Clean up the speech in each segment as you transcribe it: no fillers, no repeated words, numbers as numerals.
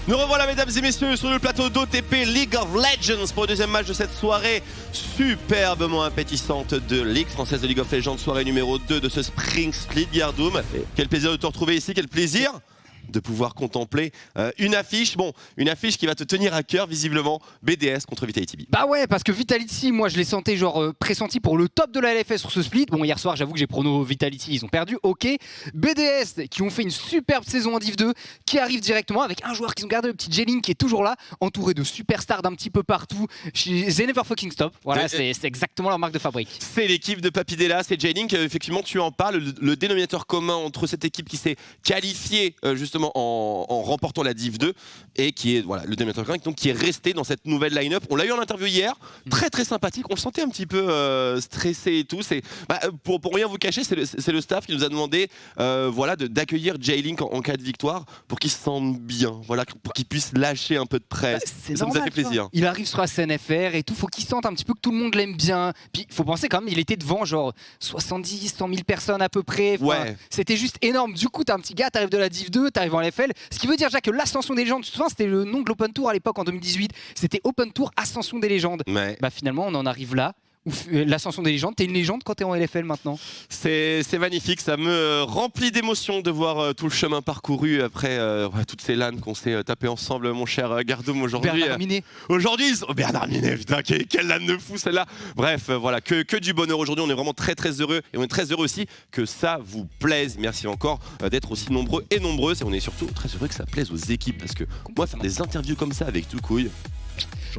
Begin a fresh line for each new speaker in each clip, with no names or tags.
Nous revoilà mesdames et messieurs sur le plateau d'OTP League of Legends pour le deuxième match de cette soirée superbement appétissante de Ligue française de League of Legends, soirée numéro 2 de ce Spring Split Gardoum. Quel plaisir de te retrouver ici, quel plaisir de pouvoir contempler une affiche qui va te tenir à cœur visiblement, BDS contre Vitality.
Bah ouais, parce que Vitality, moi je les sentais genre pressenti pour le top de la LFS sur ce split. Bon, hier soir j'avoue que j'ai prono Vitality, ils ont perdu, ok. BDS qui ont fait une superbe saison en Div 2, qui arrive directement avec un joueur qu'ils ont gardé, le petit J-Link qui est toujours là, entouré de superstars d'un petit peu partout. They never fucking stop, voilà, c'est exactement leur marque de fabrique.
C'est l'équipe de Papidella, c'est J-Link, effectivement tu en parles, le dénominateur commun entre cette équipe qui s'est qualifiée justement en remportant la Div 2 et qui est voilà, le dénominateur commun donc, qui est resté dans cette nouvelle line-up. On l'a eu en interview hier, très très sympathique, on le sentait un petit peu stressé et tout. Pour rien vous cacher, c'est le staff qui nous a demandé voilà, d'accueillir J-Link en cas de victoire pour qu'il se sente bien, voilà, pour qu'il puisse lâcher un peu de presse. Ça nous a fait plaisir.
Il arrive sur la CNFR et tout, faut qu'il sente un petit peu que tout le monde l'aime bien. Puis il faut penser quand même, il était devant genre 70, 100 000 personnes à peu près. Enfin,
ouais.
C'était juste énorme. Du coup, t'as un petit gars, t'arrives de la Div 2, t'arrives en LFL. Ce qui veut dire déjà que l'Ascension des légendes, tu te souviens, c'était le nom de l'Open Tour à l'époque en 2018. C'était Open Tour Ascension des légendes.
Ouais.
Bah finalement, on en arrive là. L'Ascension des légendes, t'es une légende quand t'es en LFL maintenant.
C'est magnifique, ça me remplit d'émotion de voir tout le chemin parcouru après toutes ces LAN qu'on s'est tapé ensemble, mon cher Gardoum, aujourd'hui.
Bernard Minet.
Aujourd'hui, Bernard Minet, putain, quelle LAN de fou celle-là. Bref, voilà, que du bonheur aujourd'hui, on est vraiment très très heureux et on est très heureux aussi que ça vous plaise. Merci encore d'être aussi nombreux et nombreuses et on est surtout très heureux que ça plaise aux équipes parce que moi, faire des interviews comme ça avec tout couille.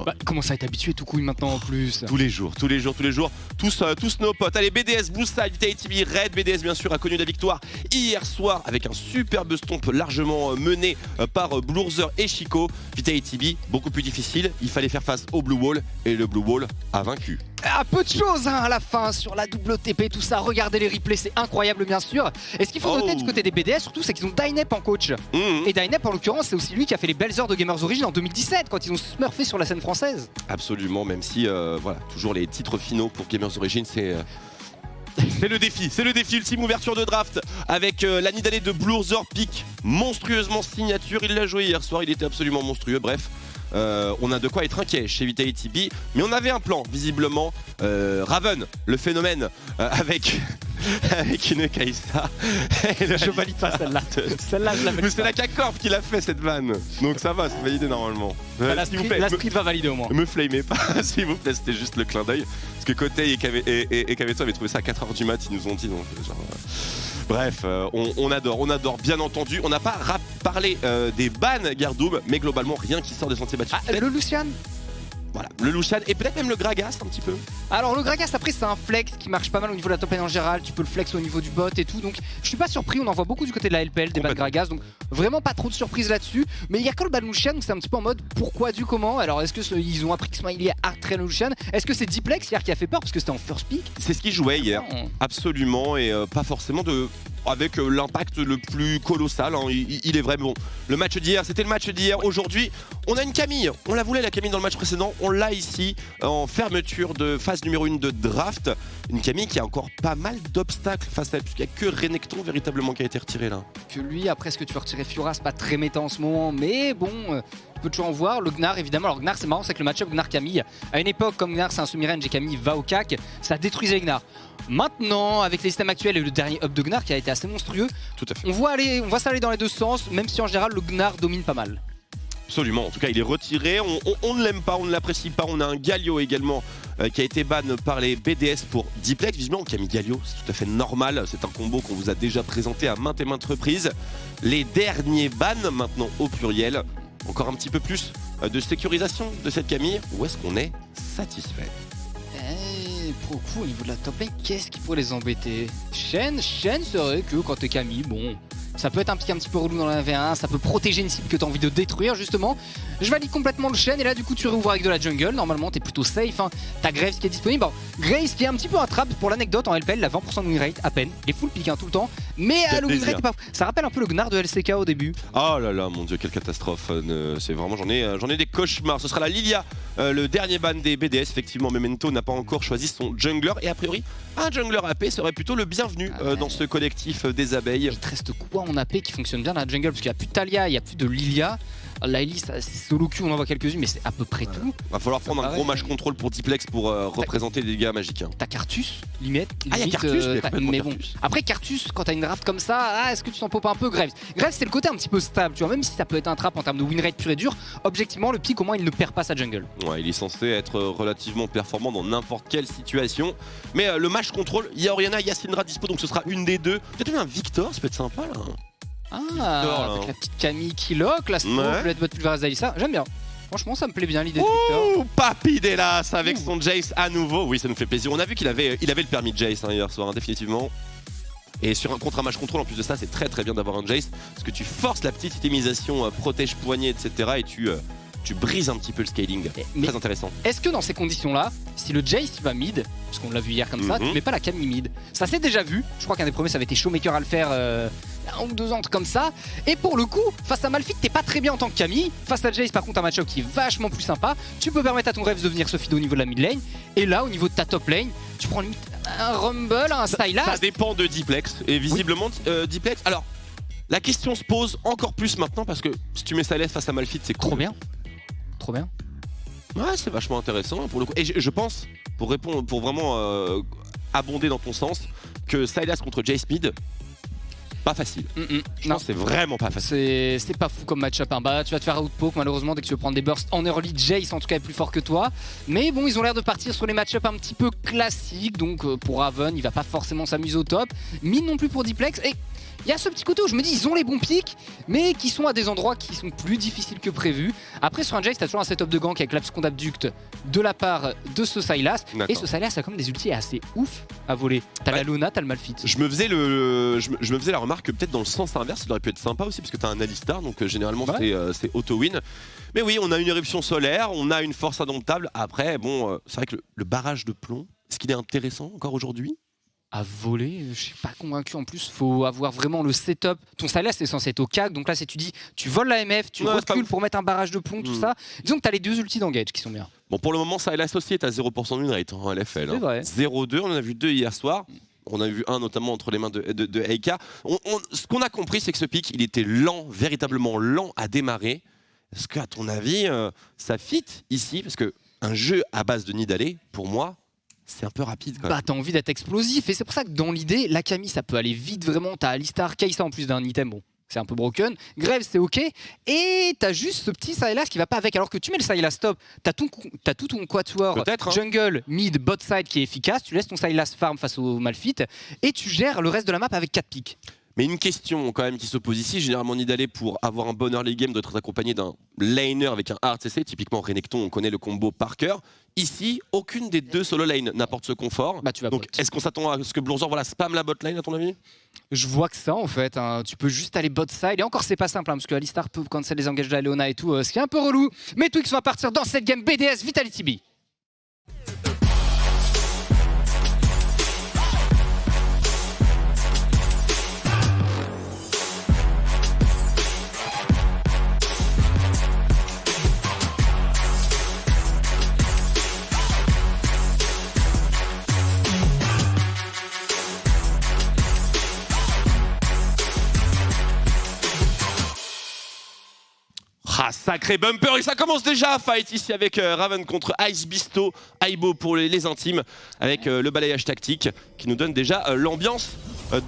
Bah, comment ça, être habitué tout couille maintenant en plus?
Tous les jours, tous nos potes. Allez, BDS, Blueside, Vitality, Red, BDS bien sûr a connu la victoire hier soir avec un superbe stomp largement mené par Blurzer et Chico. Vitality beaucoup plus difficile, il fallait faire face au Blue Wall et le Blue Wall a vaincu.
Ah, peu de choses hein, à la fin sur la double TP, tout ça. Regardez les replays, c'est incroyable bien sûr. Et ce qu'il faut noter du côté des BDS surtout, c'est qu'ils ont Dynep en coach. Et Dynep en l'occurrence, c'est aussi lui qui a fait les belles heures de Gamers Origin en 2017 quand ils ont smurfé sur la scène française.
Absolument, même si voilà, toujours les titres finaux pour Gamers Origin, c'est le défi ultime, ouverture de draft avec la Nidalée de Blurzer, pick monstrueusement signature. Il l'a joué hier soir, il était absolument monstrueux. Bref, on a de quoi être inquiet chez Vitality B, mais on avait un plan visiblement. Raven, le phénomène, avec une Kai'Sa.
Je valide pas celle-là. Celle-là, je la valide.
Mais c'est la CACORP qui l'a fait cette vanne, donc ça va, c'est validé normalement.
La street va valider au moins.
Me flamez pas, s'il vous plaît, c'était juste le clin d'œil. Parce que Kotei et Kaveto avaient trouvé ça à 4h du mat, ils nous ont dit donc genre. Bref, on adore bien entendu. On n'a pas parlé des bans Gardoum, mais globalement rien qui sort des sentiers battus.
Ah, le Lucian.
Voilà, le Lucian et peut-être même le Gragas un petit peu.
Alors le Gragas après c'est un flex qui marche pas mal au niveau de la top lane en général, tu peux le flex au niveau du bot et tout, donc je suis pas surpris, on en voit beaucoup du côté de la LPL, des bans Gragas, donc vraiment pas trop de surprises là-dessus. Mais il y a que le ban Lucian où c'est un petit peu en mode pourquoi du comment. Alors est-ce que ils ont appris que Smiley a hard-train le Lucian? Est-ce que c'est Diplex hier qui a fait peur parce que c'était en first pick?
C'est ce qu'il jouait hier, absolument, et pas forcément avec l'impact le plus colossal, hein. Il est vrai, mais bon, le match d'hier, c'était le match d'hier. Aujourd'hui, on a une Camille, on la voulait la Camille dans le match précédent, on l'a ici en fermeture de phase numéro 1 de draft. Une Camille qui a encore pas mal d'obstacles face à elle, puisqu'il n'y a que Renekton véritablement qui a été retiré là.
Que lui, après ce que tu veux retirer Fiora, c'est pas très méta en ce moment, mais bon, tu peux toujours en voir. Le Gnar évidemment, alors Gnar c'est marrant, c'est que le match-up Gnar-Camille, à une époque comme Gnar c'est un semi-range et Camille va au cac, ça détruisait Gnar. Maintenant, avec les systèmes actuels et le dernier up de Gnar qui a été assez monstrueux,
tout à fait.
On voit ça aller dans les deux sens, même si en général le Gnar domine pas mal.
Absolument, en tout cas il est retiré, on ne l'aime pas, on ne l'apprécie pas. On a un Galio également qui a été ban par les BDS pour Diplex. Visiblement Camille Galio, c'est tout à fait normal, c'est un combo qu'on vous a déjà présenté à maintes et maintes reprises. Les derniers bans maintenant au pluriel, encore un petit peu plus de sécurisation de cette Camille, ou est-ce qu'on est satisfait?
Pour le coup, au niveau de la top lane, qu'est-ce qui pourrait les embêter? Shen serait que quand t'es Camille, bon, ça peut être un petit peu relou dans la 1v1, ça peut protéger une cible que t'as envie de détruire justement. Je valide complètement le Shen et là du coup tu réouvres avec de la jungle, normalement t'es plutôt safe, hein. T'as Graves qui est disponible. Bon, Graves qui est un petit peu un trap pour l'anecdote en LPL, il a 20% de win rate à peine, il est full pick hein, tout le temps, mais le win rate est pas... Ça rappelle un peu le Gnar de LCK au début.
Oh là là mon dieu, quelle catastrophe, c'est vraiment, j'en ai des cauchemars. Ce sera la Lilia, le dernier ban des BDS, effectivement Memento n'a pas encore choisi son jungler et a priori un jungler AP serait plutôt le bienvenu dans ce collectif des abeilles.
Il te reste quoi en AP qui fonctionne bien dans la jungle? Parce qu'il n'y a plus de Talia, il n'y a plus de Lilia. Laili, c'est solo queue, on en voit quelques-unes, mais c'est à peu près tout.
Va falloir prendre un gros match contrôle pour Diplex pour représenter des dégâts magiques. Hein.
T'as Cartus, limite.
Ah, il y a Cartus,
mais bon. Après, Cartus, quand t'as une draft comme ça, est-ce que tu t'en popes un peu Graves? Graves, c'est le côté un petit peu stable, tu vois, même si ça peut être un trap en termes de win rate pur et dur, objectivement, le pick, au moins, il ne perd pas sa jungle.
Ouais, il est censé être relativement performant dans n'importe quelle situation. Mais le match contrôle, il y a Orianna, il y a Syndra dispo, donc ce sera une des deux. Peut-être même un Victor, ça peut être sympa là.
Ah, avec la petite Camille qui lock, la Smoke, le headbutt Pulverize Alyssa, j'aime bien. Franchement, ça me plaît bien l'idée de Victor.
Ouh, Papy Delas avec son Jace à nouveau. Oui, ça nous fait plaisir. On a vu qu'il avait le permis de Jace hier soir, hein, définitivement. Et contre un match contrôle, en plus de ça, c'est très bien d'avoir un Jace. Parce que tu forces la petite itemisation, protège poignet, etc. Et tu brises un petit peu le scaling. Très intéressant.
Est-ce que dans ces conditions-là, si le Jace il va mid, parce qu'on l'a vu hier comme ça, tu mets pas la Camille mid? Ça s'est déjà vu. Je crois qu'un des premiers, ça avait été Showmaker à le faire il y a 1 ou 2 ans, comme ça. Et pour le coup, face à Malphite, t'es pas très bien en tant que Camille. Face à Jace, par contre, un match-up qui est vachement plus sympa. Tu peux permettre à ton rêve de venir se feed au niveau de la mid lane. Et là, au niveau de ta top lane, tu prends limite un Rumble, un Sylas.
Ça dépend de Diplex. Et visiblement, Diplex. Alors, la question se pose encore plus maintenant parce que si tu mets Sylas face à Malphite, c'est cool.
Trop bien. Trop bien.
Ouais, c'est vachement intéressant pour le coup. Et je pense, pour répondre, pour vraiment abonder dans ton sens, que Sylas contre Jace mid, pas facile. Non, c'est vraiment pas facile.
C'est pas fou comme match-up. Hein. Bah, tu vas te faire outpoke malheureusement dès que tu veux prendre des bursts en early. Jace en tout cas est plus fort que toi. Mais bon, ils ont l'air de partir sur les match-up un petit peu classiques. Donc pour Raven, il va pas forcément s'amuser au top. Mid non plus pour Diplex. Et il y a ce petit côté où je me dis ils ont les bons pics, mais qui sont à des endroits qui sont plus difficiles que prévu. Après sur un Jace, t'as toujours un setup de gank avec l'abscon d'abduct de la part de ce Sylas. Et ce Sylas a quand même des ultis assez ouf à voler. T'as la Luna, t'as le Malphite.
Je me faisais la remarque que peut-être dans le sens inverse, il aurait pu être sympa aussi, parce que t'as un Alistar, donc généralement c'est auto-win. Mais oui, on a une éruption solaire, on a une force indomptable. Après, bon, c'est vrai que le barrage de plomb, est-ce qu'il est intéressant encore aujourd'hui?
À voler, je suis pas convaincu. En plus, faut avoir vraiment le setup. Ton Sylas est censé être au CAC, donc là, si tu dis, tu voles la MF, tu recules pour mettre un barrage de plomb, tout ça. Disons que t'as les 2 ultis d'engage qui sont bien.
Bon, pour le moment, Sylas aussi est à 0% de win rate en LFL.
C'est vrai.
0-2, on en a vu 2 hier soir. On a vu un notamment entre les mains de Eika. Ce qu'on a compris, c'est que ce pic, il était lent, véritablement lent à démarrer. Est-ce qu'à ton avis, ça fit ici? Parce qu'un jeu à base de Nidalee, pour moi, c'est un peu rapide quand même.
Bah t'as envie d'être explosif et c'est pour ça que dans l'idée, la Camille ça peut aller vite vraiment. T'as Alistar, Kai'Sa en plus d'un item, bon c'est un peu broken. Graves c'est ok. Et t'as juste ce petit Sylas qui va pas avec. Alors que tu mets le Sylas top, t'as tout ton quatuor jungle, mid, bot side qui est efficace. Tu laisses ton Sylas farm face au Malphite et tu gères le reste de la map avec 4 pics.
Mais une question quand même qui se pose ici, généralement Nidalee pour avoir un bon early game doit être accompagné d'un laner avec un hard CC, typiquement Renekton, on connaît le combo par cœur. Ici, aucune des 2 solo lane n'apporte ce confort.
Bah, tu vas
donc est-ce qu'on s'attend à ce que Blonzor spam la bot lane à ton avis?
Je vois que ça en fait, hein. Tu peux juste aller bot side et encore c'est pas simple hein, parce que Alistar peut cancel les engages de la Leona et tout, ce qui est un peu relou. Mais Twix va partir dans cette game BDS Vitality B.
Ah, sacré bumper, et ça commence déjà à fight ici avec Raven contre Ice Bisto, Aibo pour les intimes, avec le balayage tactique qui nous donne déjà l'ambiance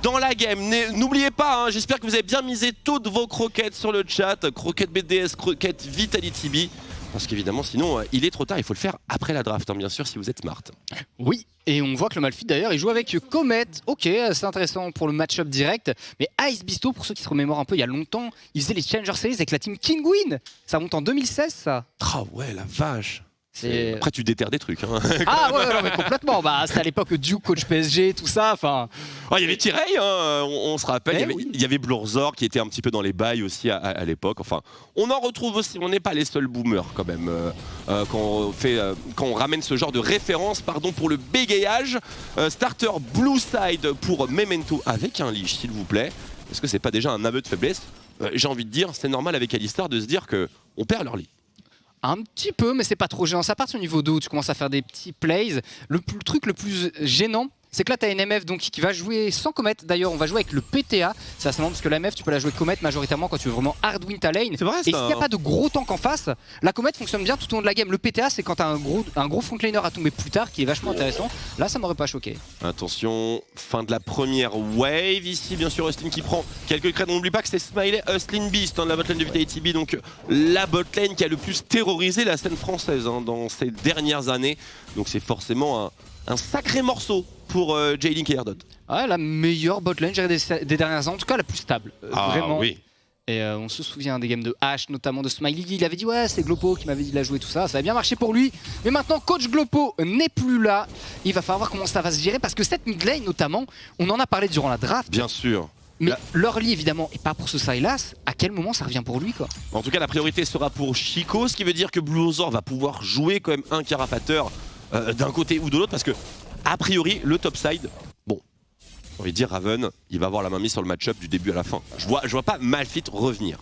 dans la game. N'oubliez pas, hein, j'espère que vous avez bien misé toutes vos croquettes sur le chat, croquettes BDS, croquettes Vitality B, parce qu'évidemment sinon il est trop tard, il faut le faire après la draft, hein, bien sûr si vous êtes smart.
Oui, et on voit que le Malphite d'ailleurs il joue avec Comet, ok c'est intéressant pour le match-up direct, mais Ice Bisto pour ceux qui se remémorent un peu il y a longtemps, il faisait les Challenger Series avec la team Kinguin, ça remonte en 2016 ça.
Ah ouais la vache. Après tu déterres des trucs. Hein.
Ah ouais, non, mais complètement, bah, c'est à l'époque Duke, coach PSG, tout ça.
Il y avait Tirei, hein, on se rappelle, il y avait Blurzor qui était un petit peu dans les bails aussi à l'époque. Enfin, on en retrouve aussi, on n'est pas les seuls boomers quand même, quand on ramène ce genre de référence pour le bégayage. Starter Blue Side pour Memento avec un leash s'il vous plaît. Est-ce que c'est pas déjà un aveu de faiblesse? J'ai envie de dire, c'est normal avec Alistar de se dire qu'on perd leur lead.
Un petit peu, mais c'est pas trop gênant. Ça part au niveau 2 où tu commences à faire des petits plays. Le truc le plus gênant, c'est que là, tu as une MF donc, qui va jouer sans Comet. D'ailleurs, on va jouer avec le PTA. C'est assez marrant parce que la MF, tu peux la jouer Comet majoritairement quand tu veux vraiment hard win ta lane.
C'est vrai,
et s'il n'y a
hein.
pas de gros tank en face, la Comet fonctionne bien tout au long de la game. Le PTA, c'est quand tu as un gros frontliner à tomber plus tard qui est vachement intéressant. Là, ça m'aurait pas choqué.
Attention, fin de la première wave ici, bien sûr, Eustlin qui prend quelques crêtes. On n'oublie pas que c'est Smiley, Eustlin Beast, la botlane de Vitality B, donc la botlane qui a le plus terrorisé la scène française dans ces dernières années. Donc c'est forcément un sacré morceau pour J-Link et Erdod.
Ouais, la meilleure botlane des dernières années, en tout cas la plus stable. Vraiment.
Oui.
Et on se souvient des games de H, notamment de Smiley. Il avait dit ouais, c'est Glopo qui m'avait dit de la jouer, tout ça. Ça a bien marché pour lui. Mais maintenant, coach Glopo n'est plus là. Il va falloir voir comment ça va se gérer parce que cette mid lane, notamment, on en a parlé durant la draft.
Bien sûr.
Mais l'early, évidemment, et pas pour ce Sylas. À quel moment ça revient pour lui, quoi?
En tout cas, la priorité sera pour Chico, ce qui veut dire que Blueozor va pouvoir jouer quand même un carapateur d'un côté ou de l'autre parce que, a priori, le topside, bon, j'ai envie de dire Raven, il va avoir la main mise sur le match-up du début à la fin. Je vois pas Malphite revenir.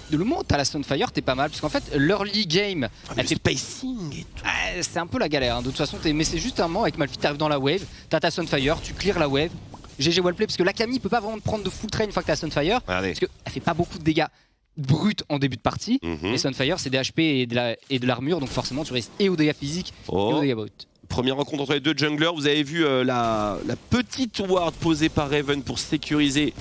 De le moment où t'as la Stunfire, t'es pas mal. Parce qu'en fait, l'early game,
Elle fait spacing et tout.
c'est un peu la galère. Hein. De toute façon, mais c'est juste un moment avec Malphite, t'arrives dans la wave, t'as ta Sunfire, tu clears la wave. GG wellplay parce que la Camille peut pas vraiment te prendre de full train une fois que t'as Sunfire.
Regardez.
Parce qu'elle fait pas beaucoup de dégâts bruts en début de partie. Et Sunfire, c'est des HP et de l'armure. Donc forcément, tu restes et aux dégâts physiques et aux dégâts bruts.
Première rencontre entre les deux junglers, vous avez vu la petite ward posée par Raven pour sécuriser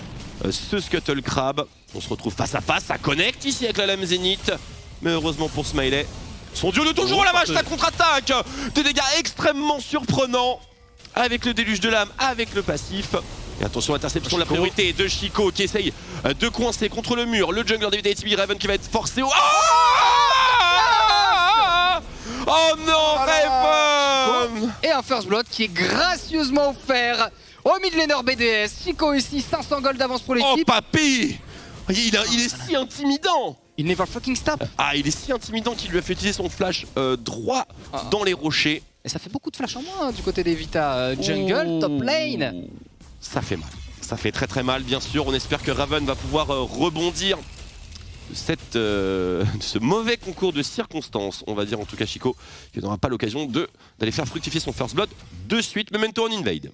ce Scuttle Crab. On se retrouve face à face, ça connecte ici avec la lame Zénith. Mais heureusement pour Smiley, son dieu de toujours la vache, la contre-attaque. Des dégâts extrêmement surprenants avec le déluge de lame, avec le passif. Et attention, interception de la priorité de Chico qui essaye de coincer contre le mur. Le jungler de Vitality B, Raven qui va être forcé au... Oh non, Raven!
Et un first blood qui est gracieusement offert au mid laner BDS. Chico ici, 500 gold d'avance pour l'équipe.
Oh papy! Il est si intimidant!
Il never fucking stop.
Ah, il est si intimidant qu'il lui a fait utiliser son flash droit dans les rochers.
Et ça fait beaucoup de flash en moins du côté des Vita. Jungle, top lane.
Ça fait mal. Ça fait très très mal, bien sûr. On espère que Raven va pouvoir rebondir de ce mauvais concours de circonstances. On va dire en tout cas Chico qui n'aura pas l'occasion d'aller faire fructifier son first blood de suite. Memento en invade.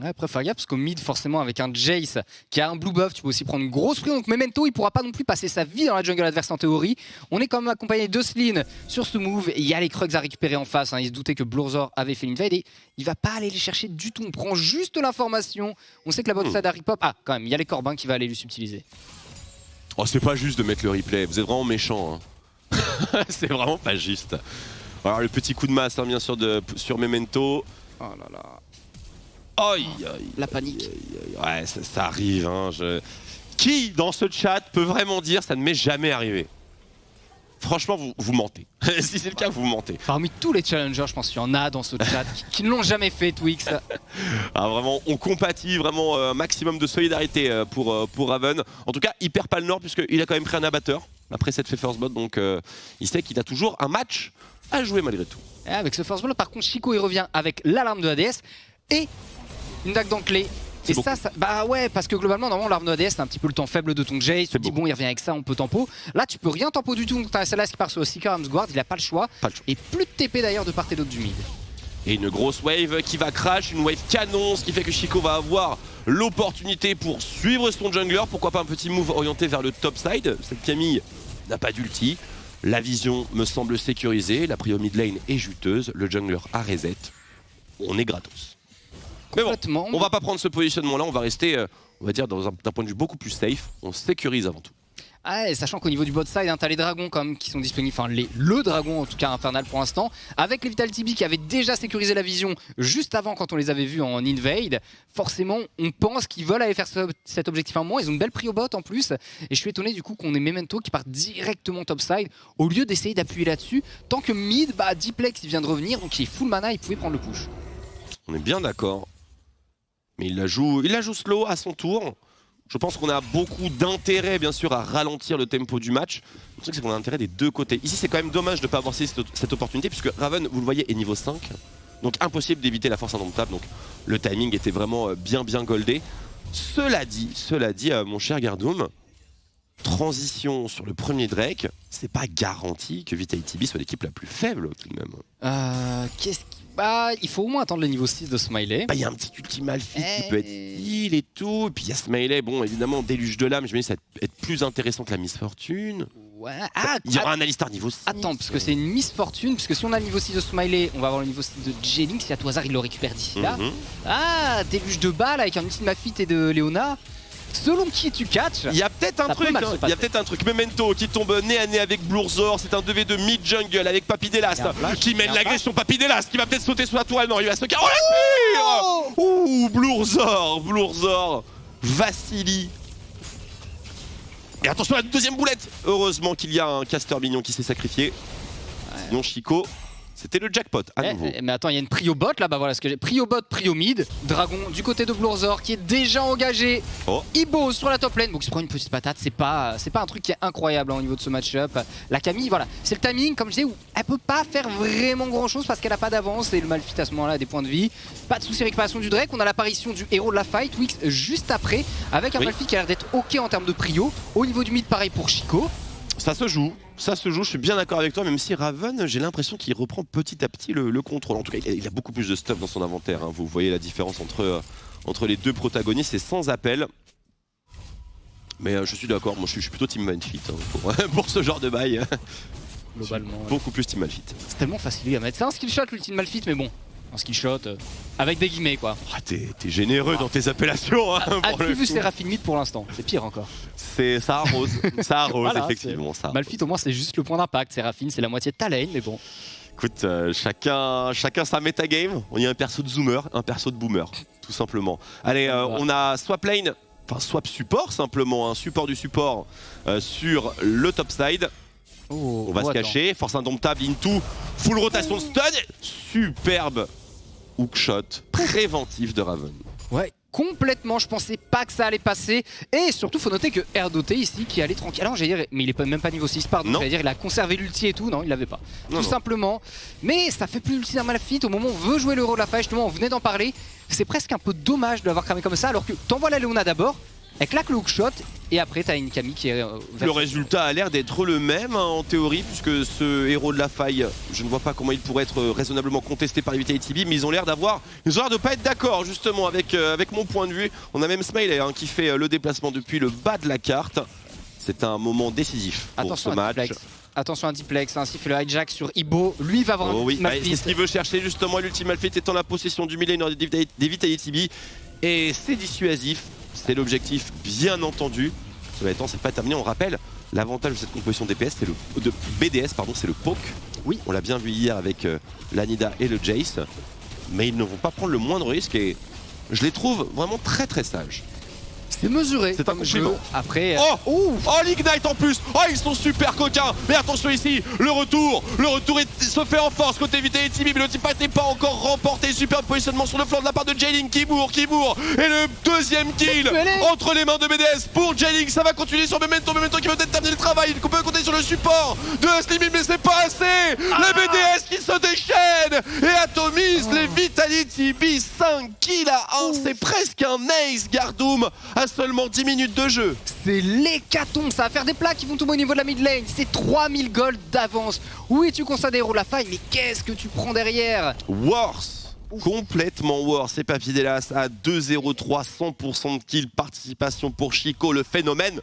Ouais, après faire gaffe parce qu'au mid forcément avec un Jace qui a un blue buff, tu peux aussi prendre une grosse prise. Donc Memento il pourra pas non plus passer sa vie dans la jungle adverse en théorie. On est quand même accompagné de Slin sur ce move et il y a les Krugs à récupérer en face. Hein. Il se doutait que Blueozor avait fait l'invade et il va pas aller les chercher du tout. On prend juste l'information. On sait que la bot side a rip-hop. Ah quand même, il y a les Corbins qui va aller lui subtiliser.
Oh, c'est pas juste de mettre le replay, vous êtes vraiment méchant. Hein. C'est vraiment pas juste. Alors le petit coup de masse hein, bien sûr sur Memento.
Oh là là.
Aïe, aïe,
la panique.
Ouais, ça arrive. Hein, Qui dans ce chat peut vraiment dire ça ne m'est jamais arrivé? Franchement, vous mentez. Si c'est le cas, vous mentez.
Parmi tous les challengers, je pense qu'il y en a dans ce chat qui ne l'ont jamais fait, Twix.
Ah, vraiment, on compatit vraiment un maximum de solidarité pour Raven. En tout cas, il perd pas le nord puisqu'il a quand même pris un abatteur après cette fait first blood. Donc il sait qu'il a toujours un match à jouer malgré tout.
Et avec ce first blood, par contre, Chico il revient avec l'alarme de ADS et une dague dans le clé. Et ça, bah ouais, parce que globalement, normalement, l'arme de ADS, c'est un petit peu le temps faible de ton Jace. Tu te dis, bon, il revient avec ça, on peut tempo. Là, tu peux rien tempo du tout. Donc, t'as celle-là qui part sur le Seeker Armsguard, il a pas le choix. Et plus de TP d'ailleurs de part et d'autre du mid.
Et une grosse wave qui va crash, une wave canon, ce qui fait que Chico va avoir l'opportunité pour suivre son jungler. Pourquoi pas un petit move orienté vers le top side. Cette Camille n'a pas d'ulti. La vision me semble sécurisée. La prio mid lane est juteuse. Le jungler a reset. On est gratos. Mais bon, on va pas prendre ce positionnement-là, on va rester, on va dire, d'un point de vue beaucoup plus safe. On sécurise avant tout.
Ah, et sachant qu'au niveau du bot side, hein, t'as les dragons quand même qui sont disponibles, enfin le dragon en tout cas infernal pour l'instant, avec les Vitality B qui avaient déjà sécurisé la vision juste avant quand on les avait vus en invade. Forcément, on pense qu'ils veulent aller faire cet objectif un moment. Ils ont une belle prio bot en plus, et je suis étonné du coup qu'on ait Memento qui part directement top side au lieu d'essayer d'appuyer là-dessus. Tant que mid, bah Diplex il vient de revenir, donc il est full mana, il pouvait prendre le push.
On est bien d'accord. Mais il la joue slow à son tour. Je pense qu'on a beaucoup d'intérêt bien sûr à ralentir le tempo du match. Le truc c'est qu'on a intérêt des deux côtés. Ici c'est quand même dommage de ne pas avoir saisi cette opportunité puisque Raven, vous le voyez, est niveau 5. Donc impossible d'éviter la force indomptable. Donc le timing était vraiment bien goldé. Cela dit mon cher Gardoum, transition sur le premier Drake, c'est pas garanti que Vitality soit l'équipe la plus faible tout de même.
Qu'est-ce qui... Bah, il faut au moins attendre le niveau 6 de Smiley.
Bah, il y a un petit ultime Alphys qui peut être heal et tout. Et puis il y a Smiley, bon, évidemment, déluge de l'âme, je me dis ça va être plus intéressant que la Miss Fortune.
Ouais.
Il y aura un Alistar niveau 6.
Attends, parce que c'est une Miss Fortune, puisque si on a le niveau 6 de Smiley, on va avoir le niveau 6 de J-Link, si à tout hasard il le récupère d'ici là. Déluge de balles avec un ultime Lafitte et de Léona. Selon qui tu catches,
il y a peut-être un truc, il y a peut-être un truc. Memento qui tombe nez à nez avec Blurzor, c'est un 2v2 mid-jungle avec Papidelas qui mène l'agression. Papidelas qui va peut-être sauter sur la tourelle, non, il va se car. Oh la tire. Ouh, Blurzor, Vassili. Et attention à la deuxième boulette. Heureusement qu'il y a un caster mignon qui s'est sacrifié. Sinon Chico, c'était le jackpot à nouveau.
Mais attends, il y a une prio bot là, bah voilà ce que j'ai. Prio bot, prio mid. Dragon du côté de Blurzor qui est déjà engagé. Ibo sur la top lane, donc il se prend une petite patate. C'est pas un truc qui est incroyable au niveau de ce match-up. La Camille, voilà, c'est le timing, comme je disais, où elle peut pas faire vraiment grand chose parce qu'elle a pas d'avance et le Malphite à ce moment-là a des points de vie. Pas de souci récupération du Drake. On a l'apparition du héros de la fight, Wix, juste après, avec un Malphite qui a l'air d'être ok en termes de prio. Au niveau du mid, pareil pour Chico.
Ça se joue, je suis bien d'accord avec toi, même si Raven, j'ai l'impression qu'il reprend petit à petit le contrôle. En tout cas, il a beaucoup plus de stuff dans son inventaire, hein. Vous voyez la différence entre les deux protagonistes, c'est sans appel. Mais je suis d'accord, moi je suis plutôt Team Malphite pour ce genre de bail.
Globalement.
Beaucoup plus Team Malphite.
C'est tellement facile à mettre. C'est un skill shot l'ultime Malphite, mais bon. Un skill shot avec des guillemets quoi.
Oh, t'es généreux dans tes appellations.
As-tu vu Séraphine mid pour l'instant? C'est pire encore.
Ça arrose, voilà, effectivement. Ça
Malphite au moins c'est juste le point d'impact. Séraphine c'est la moitié de ta lane, mais bon.
Écoute, chacun sa metagame. Il y a un perso de zoomer, un perso de boomer, tout simplement. Allez, on a swap lane, enfin swap support simplement, un support du support sur le top side. On va se cacher, force indomptable, into, full rotation stun, superbe hookshot préventif de Raven.
Ouais, complètement, je pensais pas que ça allait passer. Et surtout, faut noter que R-Doté ici, qui allait tranquille. Alors, j'allais dire, mais il est même pas niveau 6, pardon. J'allais dire, il a conservé l'ulti et tout. Non, il l'avait pas. Tout simplement. Mais ça fait plus l'ulti d'un Malphite. Au moment où on veut jouer le héros de la faille, justement, on venait d'en parler. C'est presque un peu dommage de l'avoir cramé comme ça, alors que t'envoies la Léona d'abord. Elle claque le hookshot et après t'as une Camille qui est...
le résultat a l'air d'être le même en théorie, puisque ce héros de la faille, je ne vois pas comment il pourrait être raisonnablement contesté par Vitality, mais ils ont l'air de pas être d'accord justement avec mon point de vue. On a même Smiley qui fait le déplacement depuis le bas de la carte. C'est un moment décisif pour ce match.
Attention à Diplex, ainsi fait le hijack sur Ibo, lui va avoir un Malphite.
C'est ce qu'il veut chercher justement, l'ultime Malphite étant la possession du millénaire des Vitality, et c'est dissuasif. C'est l'objectif, bien entendu. Cela étant, c'est pas terminé. On rappelle, l'avantage de cette composition DPS, c'est de BDS, pardon, c'est le poke. Oui, on l'a bien vu hier avec l'Anida et le Jace. Mais ils ne vont pas prendre le moindre risque et je les trouve vraiment très très sages.
C'est mesuré.
C'est un compliment.
Après.
Oh l'Ignite en plus. Oh, ils sont super coquins. Mais attention ici, le retour se fait en force côté Vitality, mais le team fight n'est pas encore remporté. Super positionnement sur le flanc de la part de J-Link qui mourre. Et le deuxième kill entre les mains de BDS pour J-Link. Ça va continuer sur Memento qui peut peut-être terminer le travail. Il peut compter sur le support de Slimmy, mais c'est pas assez. Les BDS qui se déchaînent et atomisent les Vitality. 5 kills à 1. C'est presque un ace, Gardoum. À seulement 10 minutes de jeu.
C'est l'hécatombe, ça va faire des plaques qui vont tomber au niveau de la mid lane. C'est 3000 gold d'avance. Oui, tu constates des héros de la faille, mais qu'est-ce que tu prends derrière?
Worse. Complètement worse. C'est Papidelas à 2-0-3, 100% de kill, participation pour Chico, le phénomène.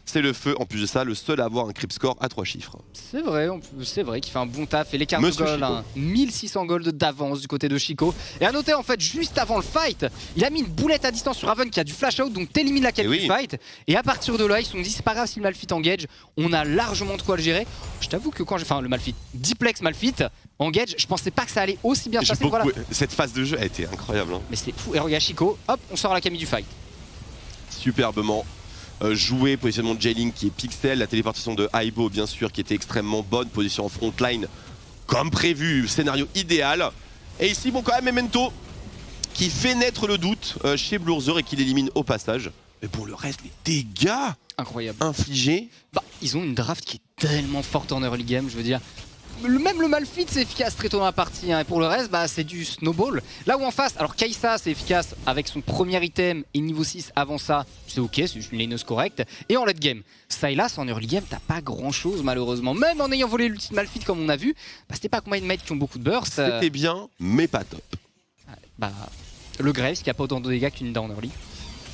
C'est le feu, en plus de ça, le seul à avoir un creep score à 3 chiffres.
C'est vrai qu'il fait un bon taf. Et l'écart de gold, 1600 gold d'avance du côté de Chico. Et à noter, en fait, juste avant le fight, il a mis une boulette à distance sur Raven qui a du flash out, donc t'élimines la cap du fight. Et à partir de là, ils se sont dit, c'est pas grave si le Malphite engage, on a largement de quoi le gérer. Je t'avoue que quand j'ai. Enfin, le Malphite, Diplex Malphite, engage, je pensais pas que ça allait aussi bien se passer. Voilà.
Cette phase de jeu a été incroyable.
Mais c'est fou. Et regarde Chico, hop, on sort la Camille du fight.
Superbement. Joué, positionnement de J-Link qui est pixel, la téléportation de Aibo bien sûr qui était extrêmement bonne, position en frontline comme prévu, scénario idéal. Et ici bon quand même Memento qui fait naître le doute chez Blurzor et qui l'élimine au passage. Mais pour le reste, les dégâts
incroyable
infligés.
Bah, ils ont une draft qui est tellement forte en early game, je veux dire. même le Malphite c'est efficace très tôt dans la partie, hein. Et pour le reste, bah, c'est du snowball. Là où en face, alors Kai'Sa c'est efficace avec son premier item et niveau 6 avant ça, c'est ok, c'est juste une laneuse correcte. Et en late game, Sylas en early game, t'as pas grand chose malheureusement. Même en ayant volé l'ulti de Malphite comme on a vu, bah, c'était pas combien de mates qui ont beaucoup de burst.
C'était bien, mais pas top.
Bah, le Graves qui a pas autant de dégâts qu'une down early.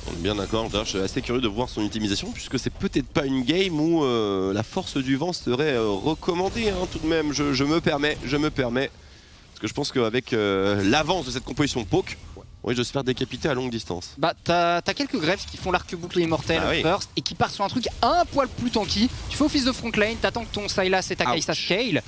On est bien d'accord, d'ailleurs je suis assez curieux de voir son utilisation puisque c'est peut-être pas une game où la force du vent serait recommandée hein, tout de même, je me permets. Parce que je pense qu'avec l'avance de cette composition poke, oui, je vais se faire décapiter à longue distance.
Bah t'as quelques Graves qui font l'arc bouclier immortel first et qui partent sur un truc un poil plus tanky. Tu fais office de front lane, t'attends que ton Sylas et ta Kai'Sa scale.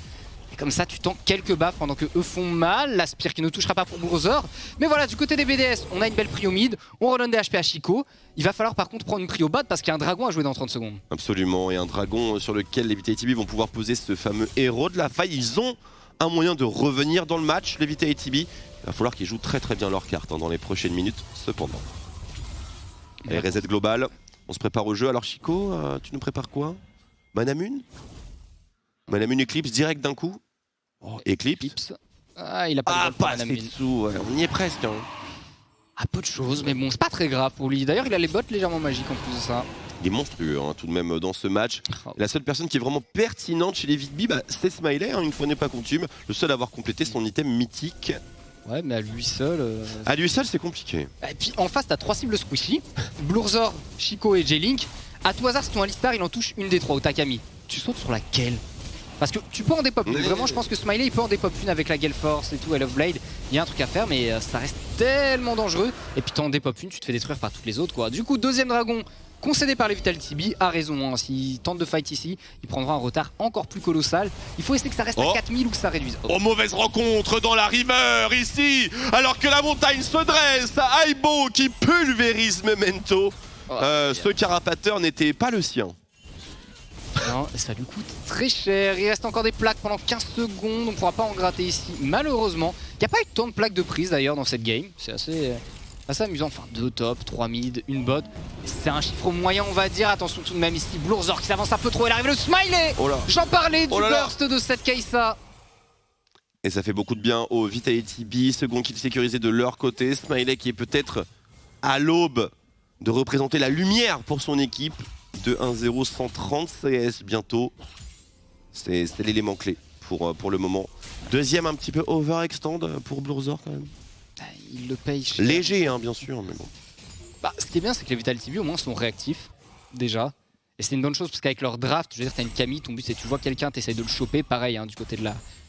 Et comme ça tu tanks quelques baffes pendant que eux font mal, la Spire qui ne touchera pas pour Bourzor. Mais voilà, du côté des BDS, on a une belle prio mid, on redonne des HP à Chico. Il va falloir par contre prendre une prio bot parce qu'il y a un dragon à jouer dans 30 secondes.
Absolument, et un dragon sur lequel les Vitality vont pouvoir poser ce fameux héros de la faille. Ils ont un moyen de revenir dans le match, les Vitality. Il va falloir qu'ils jouent très bien leur carte hein, dans les prochaines minutes cependant. Et reset global, on se prépare au jeu. Alors Chico, tu nous prépares quoi? Manamune? Manamune Eclipse direct d'un coup. Oh, Eclipse.
Ah, il a pas
pas Setsu, ouais, on y est presque. Hein.
Ah, peu de choses, mais bon, c'est pas très grave pour lui. D'ailleurs, il a les bottes légèrement magiques en plus de ça.
Il est monstrueux hein, tout de même dans ce match. La seule personne qui est vraiment pertinente chez les Vidbi, bah, c'est Smiley, hein, une fois n'est pas coutume. Le seul à avoir complété son item mythique.
Ouais, mais à lui seul...
À lui seul, c'est compliqué.
Et puis en face, t'as 3 cibles squishy. Blurzor, Chico et J-Link. À tout hasard, si ton Alistar, il en touche une des 3 ou Takami. Tu sautes sur laquelle? Parce que tu peux en dépop une. Vraiment, je pense que Smiley, il peut en dépop une avec la Gale Force et tout, et Love Blade. Il y a un truc à faire, mais ça reste tellement dangereux. Et puis t'en dépop une, tu te fais détruire par toutes les autres, quoi. Du coup, deuxième dragon concédé par les Vitality B, a raison. Hein. S'il tente de fight ici, il prendra un retard encore plus colossal. Il faut essayer que ça reste à 4000 ou que ça réduise.
Oh, mauvaise rencontre dans la river ici, alors que la montagne se dresse. Aibo qui pulvérise Memento. Ce carapateur n'était pas le sien.
Non, ça lui coûte très cher. Il reste encore des plaques pendant 15 secondes. On ne pourra pas en gratter ici, malheureusement. Il n'y a pas eu tant de plaques de prise d'ailleurs dans cette game. C'est assez amusant. Enfin, 2 top, 3 mid, une bot. C'est un chiffre moyen, on va dire. Attention tout de même ici. Blurzor qui s'avance un peu trop. Il arrive le Smiley. J'en parlais du burst de cette Kai'Sa.
Et ça fait beaucoup de bien aux Vitality B. Second kill sécurisé de leur côté. Smiley qui est peut-être à l'aube de représenter la lumière pour son équipe. 2-1-0, 130 CS bientôt. C'est l'élément clé pour le moment. Deuxième un petit peu overextend pour Blurzor quand même.
Il le paye cher.
Léger hein, bien sûr, mais bon.
Bah, ce qui est bien, c'est que les Vitality B au moins sont réactifs déjà. Et c'est une bonne chose parce qu'avec leur draft, je veux dire, t'as une Camille, ton but c'est tu vois quelqu'un, t'essayes de le choper. Pareil hein, du côté de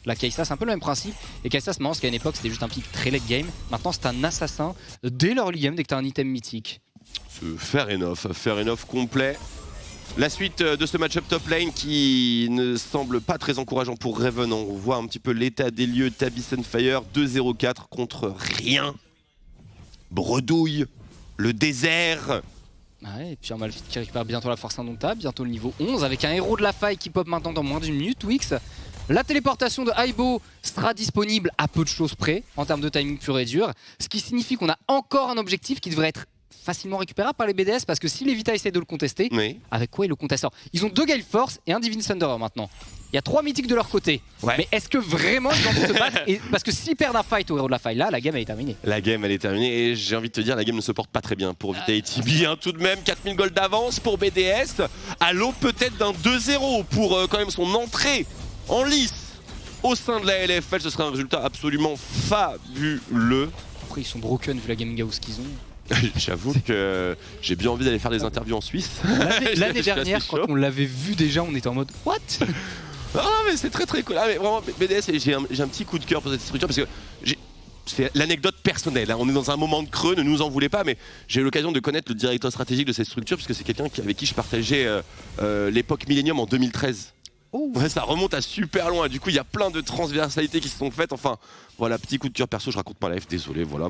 la Kai'Sa, c'est un peu le même principe. Et Kai'Sa, c'est marrant parce qu'à une époque c'était juste un pick très late game. Maintenant c'est un assassin dès l'early game dès que t'as un item mythique.
Fair enough complet. La suite de ce match-up top lane qui ne semble pas très encourageant pour Raven. On voit un petit peu l'état des lieux. Tabby Sunfire 2-0-4 contre rien. Bredouille, le désert.
Ouais, et puis un Malphite qui récupère bientôt la force indomptable, bientôt le niveau 11 avec un héros de la faille qui pop maintenant dans moins d'une minute. Wix. La téléportation de Aibo sera disponible à peu de choses près en termes de timing pur et dur. Ce qui signifie qu'on a encore un objectif qui devrait être facilement récupérable par les BDS parce que si les Vita essaient de le contester, avec quoi ils le contestent? Ils ont 2 Gale Force et un Divine Thunderer maintenant. Il y a 3 mythiques de leur côté. Mais est-ce que vraiment ils ont envie de se battre? Parce que s'ils perdent un fight au héros de la faille là, la game elle est terminée. La game elle est terminée et j'ai envie de te dire, la game ne se porte pas très bien pour Vitality B. Hein, tout de même 4000 gold d'avance pour BDS. À l'aube peut-être d'un 2-0 pour quand même son entrée en lice au sein de la LFL. Ce serait un résultat absolument fabuleux. Après ils sont broken vu la gaming house qu'ils ont. J'avoue que j'ai bien envie d'aller faire des interviews en Suisse. L'année dernière, quand on l'avait vu déjà, on était en mode what? Ah mais c'est très cool. Ah, mais vraiment, BDS, j'ai un petit coup de cœur pour cette structure parce que c'est l'anecdote personnelle. Hein. On est dans un moment de creux, ne nous en voulez pas, mais j'ai eu l'occasion de connaître le directeur stratégique de cette structure puisque c'est quelqu'un avec qui je partageais l'époque Millennium en 2013. Ouais, ça remonte à super loin. Du coup, il y a plein de transversalités qui se sont faites. Enfin, voilà, petit coup de cœur perso, je raconte ma life, désolé. Voilà,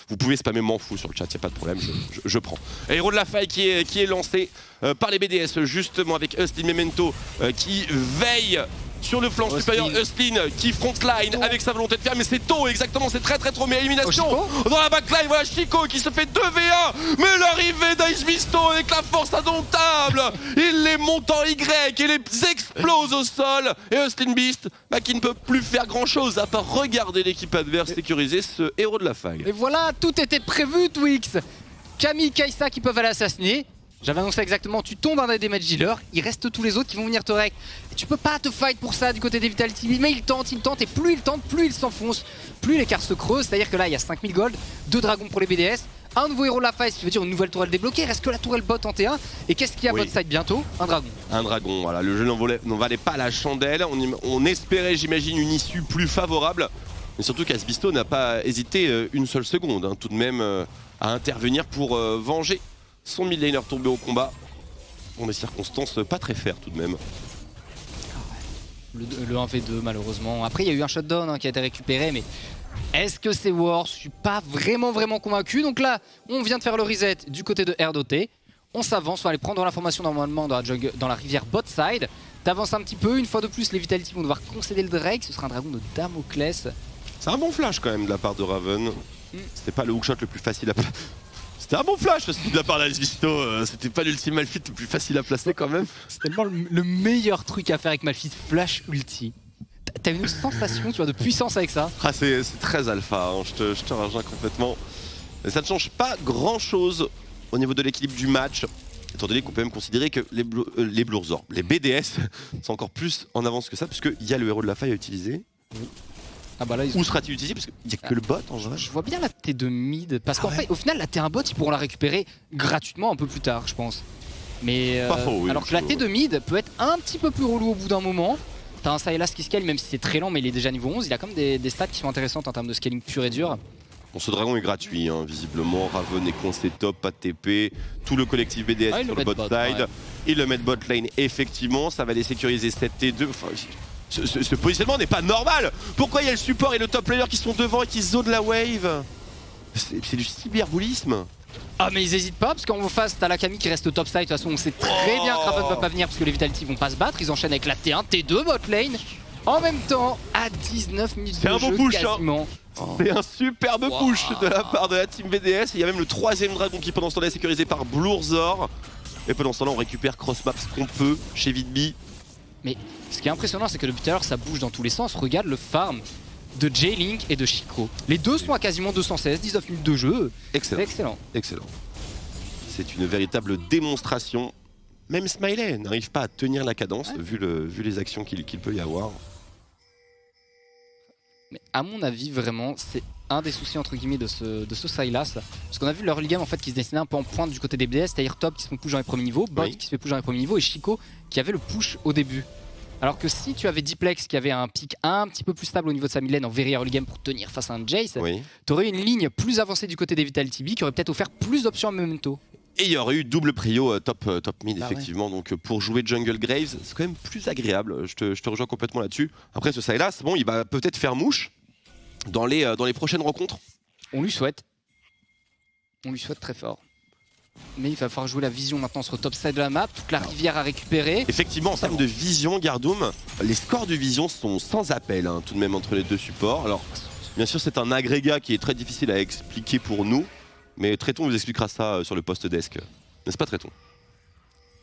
vous pouvez spammer m'en fous sur le chat, il n'y a pas de problème, je prends. Héros de la faille qui est lancé par les BDS, justement, avec Ustin Memento qui veille
sur le flanc
Ostlin.
supérieur. Ostlin qui frontline avec sa volonté de faire, mais c'est tôt, exactement, c'est très trop. Mais élimination
Chico
dans la backline, voilà Chico qui se fait 2v1. Mais l'arrivée d'Ice Misto avec la force indomptable, il les monte en Y et les explose au sol. Et Ostlin Beast qui ne peut plus faire grand chose à part regarder l'équipe adverse sécuriser ce héros de la faille.
Et voilà, tout était prévu, Twix. Camille, Kai'Sa qui peuvent aller assassiner. J'avais annoncé exactement, tu tombes un des damage dealers, il reste tous les autres qui vont venir te rec. Et tu peux pas te fight pour ça du côté des Vitality, mais il tente, et plus il tente, plus il s'enfonce, plus l'écart se creuse. C'est-à-dire que là, il y a 5000 gold, 2 dragons pour les BDS, un nouveau héros de la faille, ce qui veut dire une nouvelle tourelle débloquée. Reste que la tourelle bot en T1. Et qu'est-ce qu'il y a bot side bientôt? Un dragon.
Un dragon, voilà. Le jeu n'en valait pas la chandelle. On espérait, j'imagine, une issue plus favorable. Mais surtout qu'Asbisto n'a pas hésité une seule seconde, tout de même, à intervenir pour venger son mid laner tombé au combat. Dans des circonstances pas très faires tout de même.
Le 1v2 malheureusement. Après il y a eu un shutdown qui a été récupéré, mais est-ce que c'est worth? Je suis pas vraiment convaincu. Donc là on vient de faire le reset du côté de RDOT. On s'avance, on va aller prendre l'information normalement dans la rivière bot side. T'avances un petit peu, une fois de plus les Vitality vont devoir concéder le Drake. Ce sera un dragon de Damoclès.
C'est un bon flash quand même de la part de Raven. C'était pas le hookshot le plus facile à placer. C'était un bon flash aussi de la part d'Asbisto. C'était pas l'ultime Malphite le plus facile à placer quand même.
C'est tellement le meilleur truc à faire avec Malphite, flash ulti. T'as une sensation, tu vois, de puissance avec ça.
Ah, c'est très alpha, je te rejoins complètement. Mais ça ne change pas grand chose au niveau de l'équilibre du match. Étant donné qu'on peut même considérer que les Blurzor, les BDS sont encore plus en avance que ça, puisqu'il y a le héros de la faille à utiliser.
Ah bah là,
Où sera-t-il utilisé? Parce qu'il n'y a que le bot en vrai.
Je vois bien la T2 mid, parce qu'en fait, au final, la T1 bot, ils pourront la récupérer gratuitement un peu plus tard, je pense. Mais
Pas faux, oui,
alors que la T2 mid peut être un petit peu plus relou au bout d'un moment. T'as un Sylas qui scale, même si c'est très lent, mais il est déjà niveau 11. Il a quand même des stats qui sont intéressantes en termes de scaling pur et dur.
Bon, ce dragon est gratuit, visiblement. Raven est coincé top, pas de TP. Tout le collectif BDS sur le bot side. Ouais. Ils le mettent bot lane, effectivement. Ça va les sécuriser cette T2. Enfin, ce positionnement n'est pas normal. Pourquoi il y a le support et le top player qui sont devant et qui zonent la wave? C'est du cyberbullisme.
Ah mais ils hésitent pas, parce qu'en face t'as la Camille qui reste au top side. De toute façon on sait très bien que Raven ne va pas venir parce que les Vitality vont pas se battre. Ils enchaînent avec la T1, T2 bot lane. En même temps, à 19 minutes de jeu
push,
quasiment.
C'est un superbe push de la part de la team BDS. Il y a même le troisième dragon qui pendant ce temps-là est sécurisé par Blurzor. Et pendant ce temps-là on récupère cross-map ce qu'on peut chez Vidby.
Mais ce qui est impressionnant, c'est que depuis tout à l'heure, ça bouge dans tous les sens. Regarde le farm de J-Link et de Chico. Les deux sont à quasiment 216, 19 minutes de jeu.
Excellent.
Excellent.
Excellent. C'est une véritable démonstration. Même Smiley n'arrive pas à tenir la cadence, vu les actions qu'il peut y avoir.
Mais à mon avis, vraiment, c'est un des soucis entre guillemets de ce Sylas. Parce qu'on a vu leur early game en fait qui se dessinait un peu en pointe du côté des BDS, c'est-à-dire Top qui se font push dans les premiers niveaux, Bot qui se fait push dans les premiers niveaux et Chico qui avait le push au début. Alors que si tu avais Diplex qui avait un pic un petit peu plus stable au niveau de sa mid lane en very early game pour tenir face à un Jace, t'aurais une ligne plus avancée du côté des Vitality B qui aurait peut-être offert plus d'options à Memento.
Et il y aurait eu double prio top mid effectivement, donc pour jouer Jungle Graves, c'est quand même plus agréable, je te rejoins complètement là-dessus. Après ce Sylas, bon, il va peut-être faire mouche dans les prochaines rencontres.
On lui souhaite. On lui souhaite très fort. Mais il va falloir jouer la vision maintenant sur le top side de la map, toute la rivière à récupérer.
Effectivement, en termes de vision, Gardoum, les scores de vision sont sans appel tout de même entre les deux supports. Alors, bien sûr, c'est un agrégat qui est très difficile à expliquer pour nous, mais Tréton vous expliquera ça sur le post desk. N'est-ce pas, Tréton?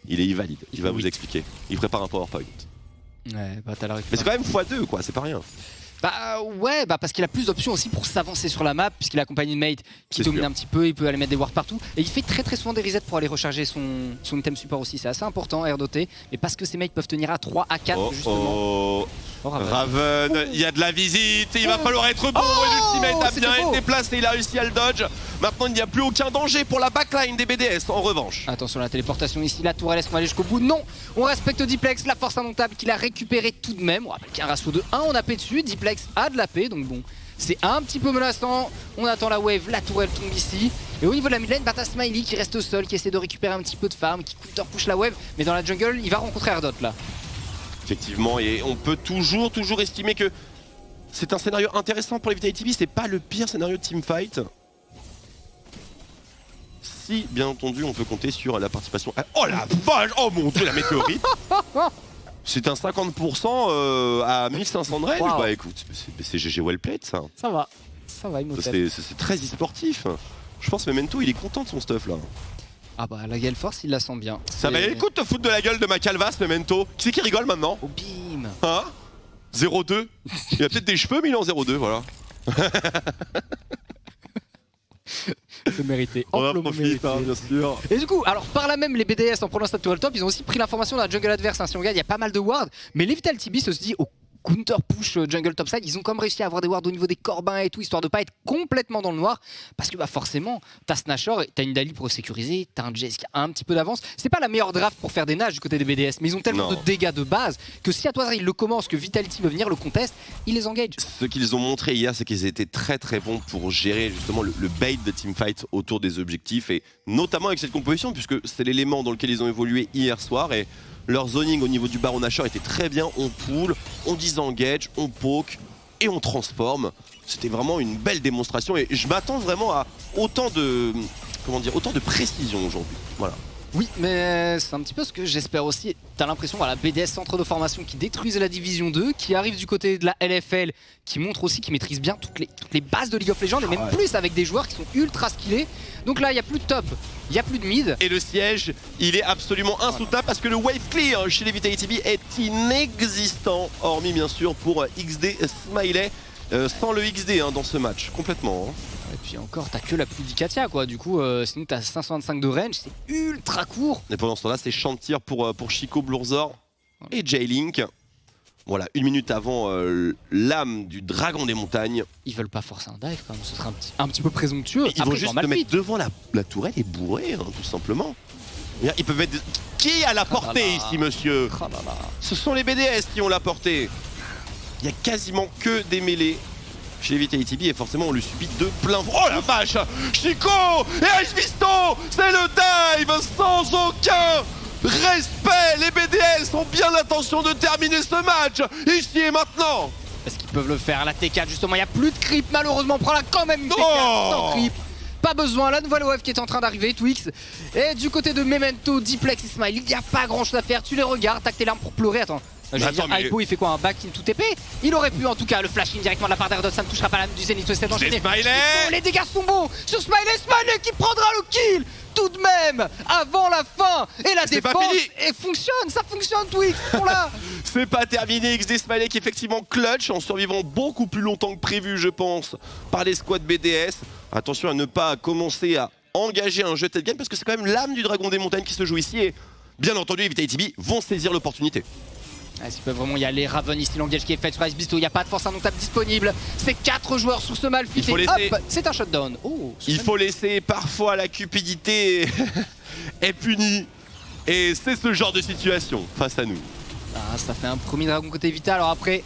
Il est invalide, il va vous expliquer. Il prépare un PowerPoint.
Ouais, bah t'as la récupération.
Mais c'est quand même x2, quoi, c'est pas rien.
Bah ouais, bah parce qu'il a plus d'options aussi pour s'avancer sur la map, puisqu'il a accompagné de mate qui domine un petit peu, il peut aller mettre des wards partout. Et il fait très souvent des resets pour aller recharger son item support aussi, c'est assez important RDOT. Mais parce que ces mates peuvent tenir à 3, à 4 justement.
Raven, il y a de la visite, il va falloir être bon, et l'ultimate a bien été placé, il a réussi à le dodge. Maintenant il n'y a plus aucun danger pour la backline des BDS en revanche.
Attention à la téléportation ici, la tourelle, est-ce qu'on va aller jusqu'au bout? Non, on respecte Diplex, la force indomptable qu'il a récupéré tout de même. On rappelle qu'il y a un ratio de 1, on a paix dessus, Diplex a de la paix, donc bon, c'est un petit peu menaçant. On attend la wave, la tourelle tombe ici. Et au niveau de la mid lane, t'as Smiley qui reste seul, qui essaie de récupérer un petit peu de farm, qui counter push la wave, mais dans la jungle, il va rencontrer Ardot là.
Effectivement, et on peut toujours estimer que c'est un scénario intéressant pour les Vitality B, c'est pas le pire scénario de teamfight. Si, bien entendu, on peut compter sur la participation... Oh la vache! Oh mon dieu, la météorite! C'est un 50% à 1500 de range.
Wow.
Bah écoute, c'est GG well played ça.
Ça va, Imhotep.
C'est très e-sportif. Je pense que Memento il est content de son stuff là.
Ah bah la Gale Force il la sent bien.
Ça valait le coup de te foutre de la gueule de ma calvasse Memento. Qui c'est qui rigole maintenant?
Oh bim.
Hein? 0-2. Il a peut-être des cheveux mais il est en 0-2 voilà.
C'est mérité.
On va
Amplement
profiter
mérité.
hein, bien sûr.
Et du coup, alors par là même les BDS en prenant cette tour top, ils ont aussi pris l'information de la jungle adverse. Si on regarde, il y a pas mal de wards, mais les Vital TB se dit au counter push jungle topside, ils ont quand même réussi à avoir des wards au niveau des corbins et tout, histoire de pas être complètement dans le noir, parce que bah forcément, t'as Snatcher, t'as une Dali pour sécuriser, t'as un Jayce qui a un petit peu d'avance. C'est pas la meilleure draft pour faire des nages du côté des BDS, mais ils ont tellement
Non.
de dégâts de base que si à toi il le commence, que Vitality veut venir le conteste, ils les engage.
Ce qu'ils ont montré hier, c'est qu'ils étaient très très bons pour gérer justement le bait de teamfight autour des objectifs et notamment avec cette composition puisque c'est l'élément dans lequel ils ont évolué hier soir et leur zoning au niveau du Baron Nashor était très bien. On pull, on disengage, on poke et on transforme. C'était vraiment une belle démonstration et je m'attends vraiment à autant de précision aujourd'hui. Voilà.
Oui, mais c'est un petit peu ce que j'espère aussi. T'as l'impression, voilà, BDS centre de formation qui détruisent la division 2, qui arrive du côté de la LFL, qui montre aussi qu'ils maîtrisent bien toutes les bases de League of Legends, et même plus avec des joueurs qui sont ultra skillés. Donc là, il n'y a plus de top, il n'y a plus de mid.
Et le siège, il est absolument insoutenable parce que le wave clear chez les Vitality TB est inexistant, hormis bien sûr pour XD Smiley. Sans le XD hein, dans ce match, complètement. Hein.
Et puis encore, t'as que la pluie d'Ikatia quoi. Du coup, sinon t'as 525 de range, c'est ultra court.
Et pendant ce temps-là, c'est Chantir pour Chico Blurzor et J-Link. Voilà, 1 minute avant l'âme du dragon des montagnes.
Ils veulent pas forcer un dive quand même, ce serait un petit peu présomptueux.
Ils vont juste te mettre devant la tourelle et bourrer, hein, tout simplement. Ils peuvent mettre... Qui a la portée ici, monsieur? Ce sont les BDS qui ont la portée. Il y a quasiment que des mêlées chez les Vitality TB et forcément on le subit de plein. Oh la vache! Chico et Ice Visto, c'est le dive sans aucun respect. Les BDS ont bien l'intention de terminer ce match ici et maintenant.
Est-ce qu'ils peuvent le faire? La T4 justement, il n'y a plus de creep malheureusement, prend là quand même une T4 sans creep. Pas besoin, la nouvelle wave qui est en train d'arriver, Twix. Et du côté de Memento, Diplex et Smile, il n'y a pas grand chose à faire, tu les regardes, t'as que tes larmes pour pleurer, attends. Hypo il fait quoi, un back in tout épée? Il aurait pu en tout cas le flash in directement de la part d'Erdot, ça ne touchera pas la du Zenith, c'est d'enchaîner. Les dégâts sont bons sur Smiley, Smiley qui prendra le kill tout de même avant la fin. Et la défense et fonctionne, ça fonctionne Twix, pour là.
C'est pas terminé, XD Smiley qui effectivement clutch en survivant beaucoup plus longtemps que prévu je pense par les squads BDS. Attention à ne pas commencer à engager un jeu de game parce que c'est quand même l'âme du dragon des montagnes qui se joue ici et bien entendu les Vitality TB vont saisir l'opportunité.
S'ils peuvent vraiment y aller, Raven ici l'engage qui est fait sur Ice Bisto, il n'y a pas de force indomptable disponible. C'est 4 joueurs sur ce Malphite et hop, c'est un shutdown. Oh,
il faut laisser parfois la cupidité est punie et c'est ce genre de situation face à nous.
Ah, ça fait un premier dragon côté Vita, alors après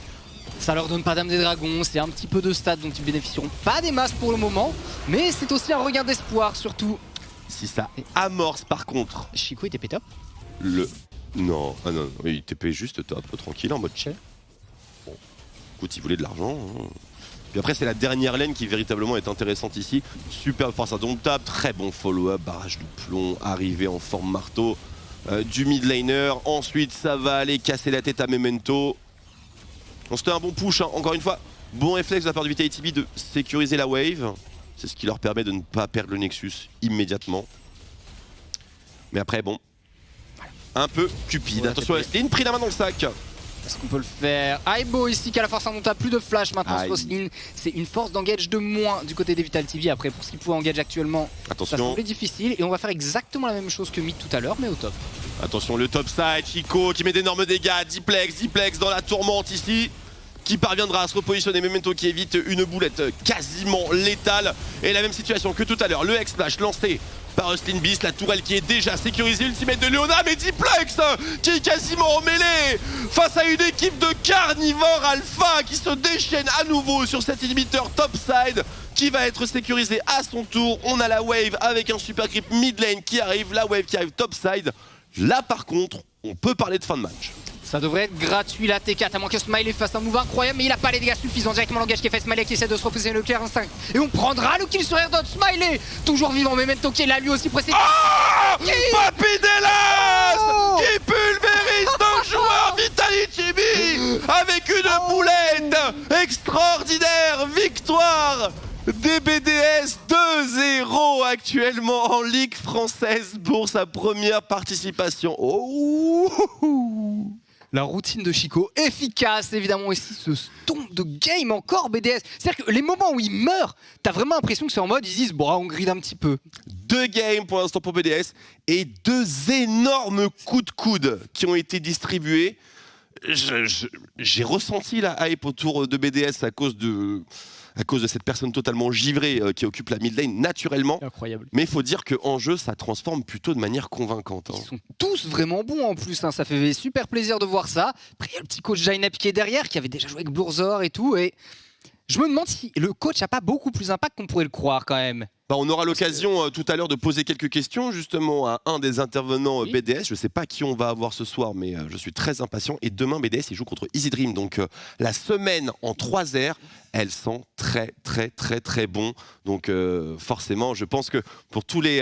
ça leur donne pas d'âme des dragons, c'est un petit peu de stats dont ils bénéficieront pas des masses pour le moment, mais c'est aussi un regain d'espoir surtout.
Si ça amorce par contre.
Chico il TP top.
Non, ah non, il TP juste top, tranquille en mode chill. Bon, écoute, il voulait de l'argent. Hein. Puis après, c'est la dernière lane qui véritablement est intéressante ici. Super force indomptable, très bon follow-up, barrage de plomb, arrivé en forme marteau du mid laner. Ensuite, ça va aller casser la tête à Memento. C'était un bon push, hein. Encore une fois, bon réflexe de la part du Vitality TB de sécuriser la wave. C'est ce qui leur permet de ne pas perdre le Nexus immédiatement. Mais après, bon. Un peu cupide. Ouais, attention, Roslin pris la main dans le sac.
Est-ce qu'on peut le faire? Aibo ici qui a la force indomptable, plus de flash maintenant sur Roslin. C'est une force d'engage de moins du côté des Vital TB. Après, pour ce qu'il pouvait engage actuellement, ça semblait difficile. Et on va faire exactement la même chose que Mid tout à l'heure, mais au top.
Attention, le top side, Chico qui met d'énormes dégâts. Diplex dans la tourmente ici. Qui parviendra à se repositionner, Memento qui évite une boulette quasiment létale. Et la même situation que tout à l'heure, le X-Flash lancé par Rustlin Beast, la tourelle qui est déjà sécurisée, ultimate de Leona, mais Diplex qui est quasiment en mêlée face à une équipe de carnivores alpha qui se déchaîne à nouveau sur cet inhibiteur topside qui va être sécurisé à son tour. On a la wave avec un super grip mid lane qui arrive, la wave qui arrive topside. Là par contre, on peut parler de fin de match.
Ça devrait être gratuit la T4, à moins que Smiley fasse un move incroyable, mais il a pas les dégâts suffisants. Directement l'engage qui est fait, Smiley qui essaie de se reposer le clear 5. Et on prendra le kill sur Erdot. Smiley, toujours vivant, Memento qui est là lui aussi pressé.
Oh Papi Delas qui pulvérise 2 joueurs Vitality Vitality avec une boulette extraordinaire. Victoire des BDS 2-0 actuellement en Ligue française pour sa première participation. Oh.
La routine de Chico, efficace évidemment aussi, ce stomp de game encore BDS. C'est-à-dire que les moments où il meurt, t'as vraiment l'impression que c'est en mode, ils disent, bon, on gride un petit peu.
2 games pour l'instant pour BDS et 2 énormes coups de coude qui ont été distribués. J'ai ressenti la hype autour de BDS à cause de cette personne totalement givrée qui occupe la mid lane naturellement.
Incroyable.
Mais il faut dire qu'en jeu, ça transforme plutôt de manière convaincante.
Ils sont tous vraiment bons en plus, hein. Ça fait super plaisir de voir ça. Après, il y a le petit coach Jainep qui est derrière, qui avait déjà joué avec Blurzor et tout. Et je me demande si le coach n'a pas beaucoup plus d'impact qu'on pourrait le croire quand même.
On aura l'occasion tout à l'heure de poser quelques questions justement à un des intervenants
Oui.
BDS. Je ne sais pas qui on va avoir ce soir, mais je suis très impatient. Et demain, BDS, il joue contre Easy Dream. Donc la semaine en 3 airs, elle sent très très très très bon. Donc forcément, je pense que pour tous les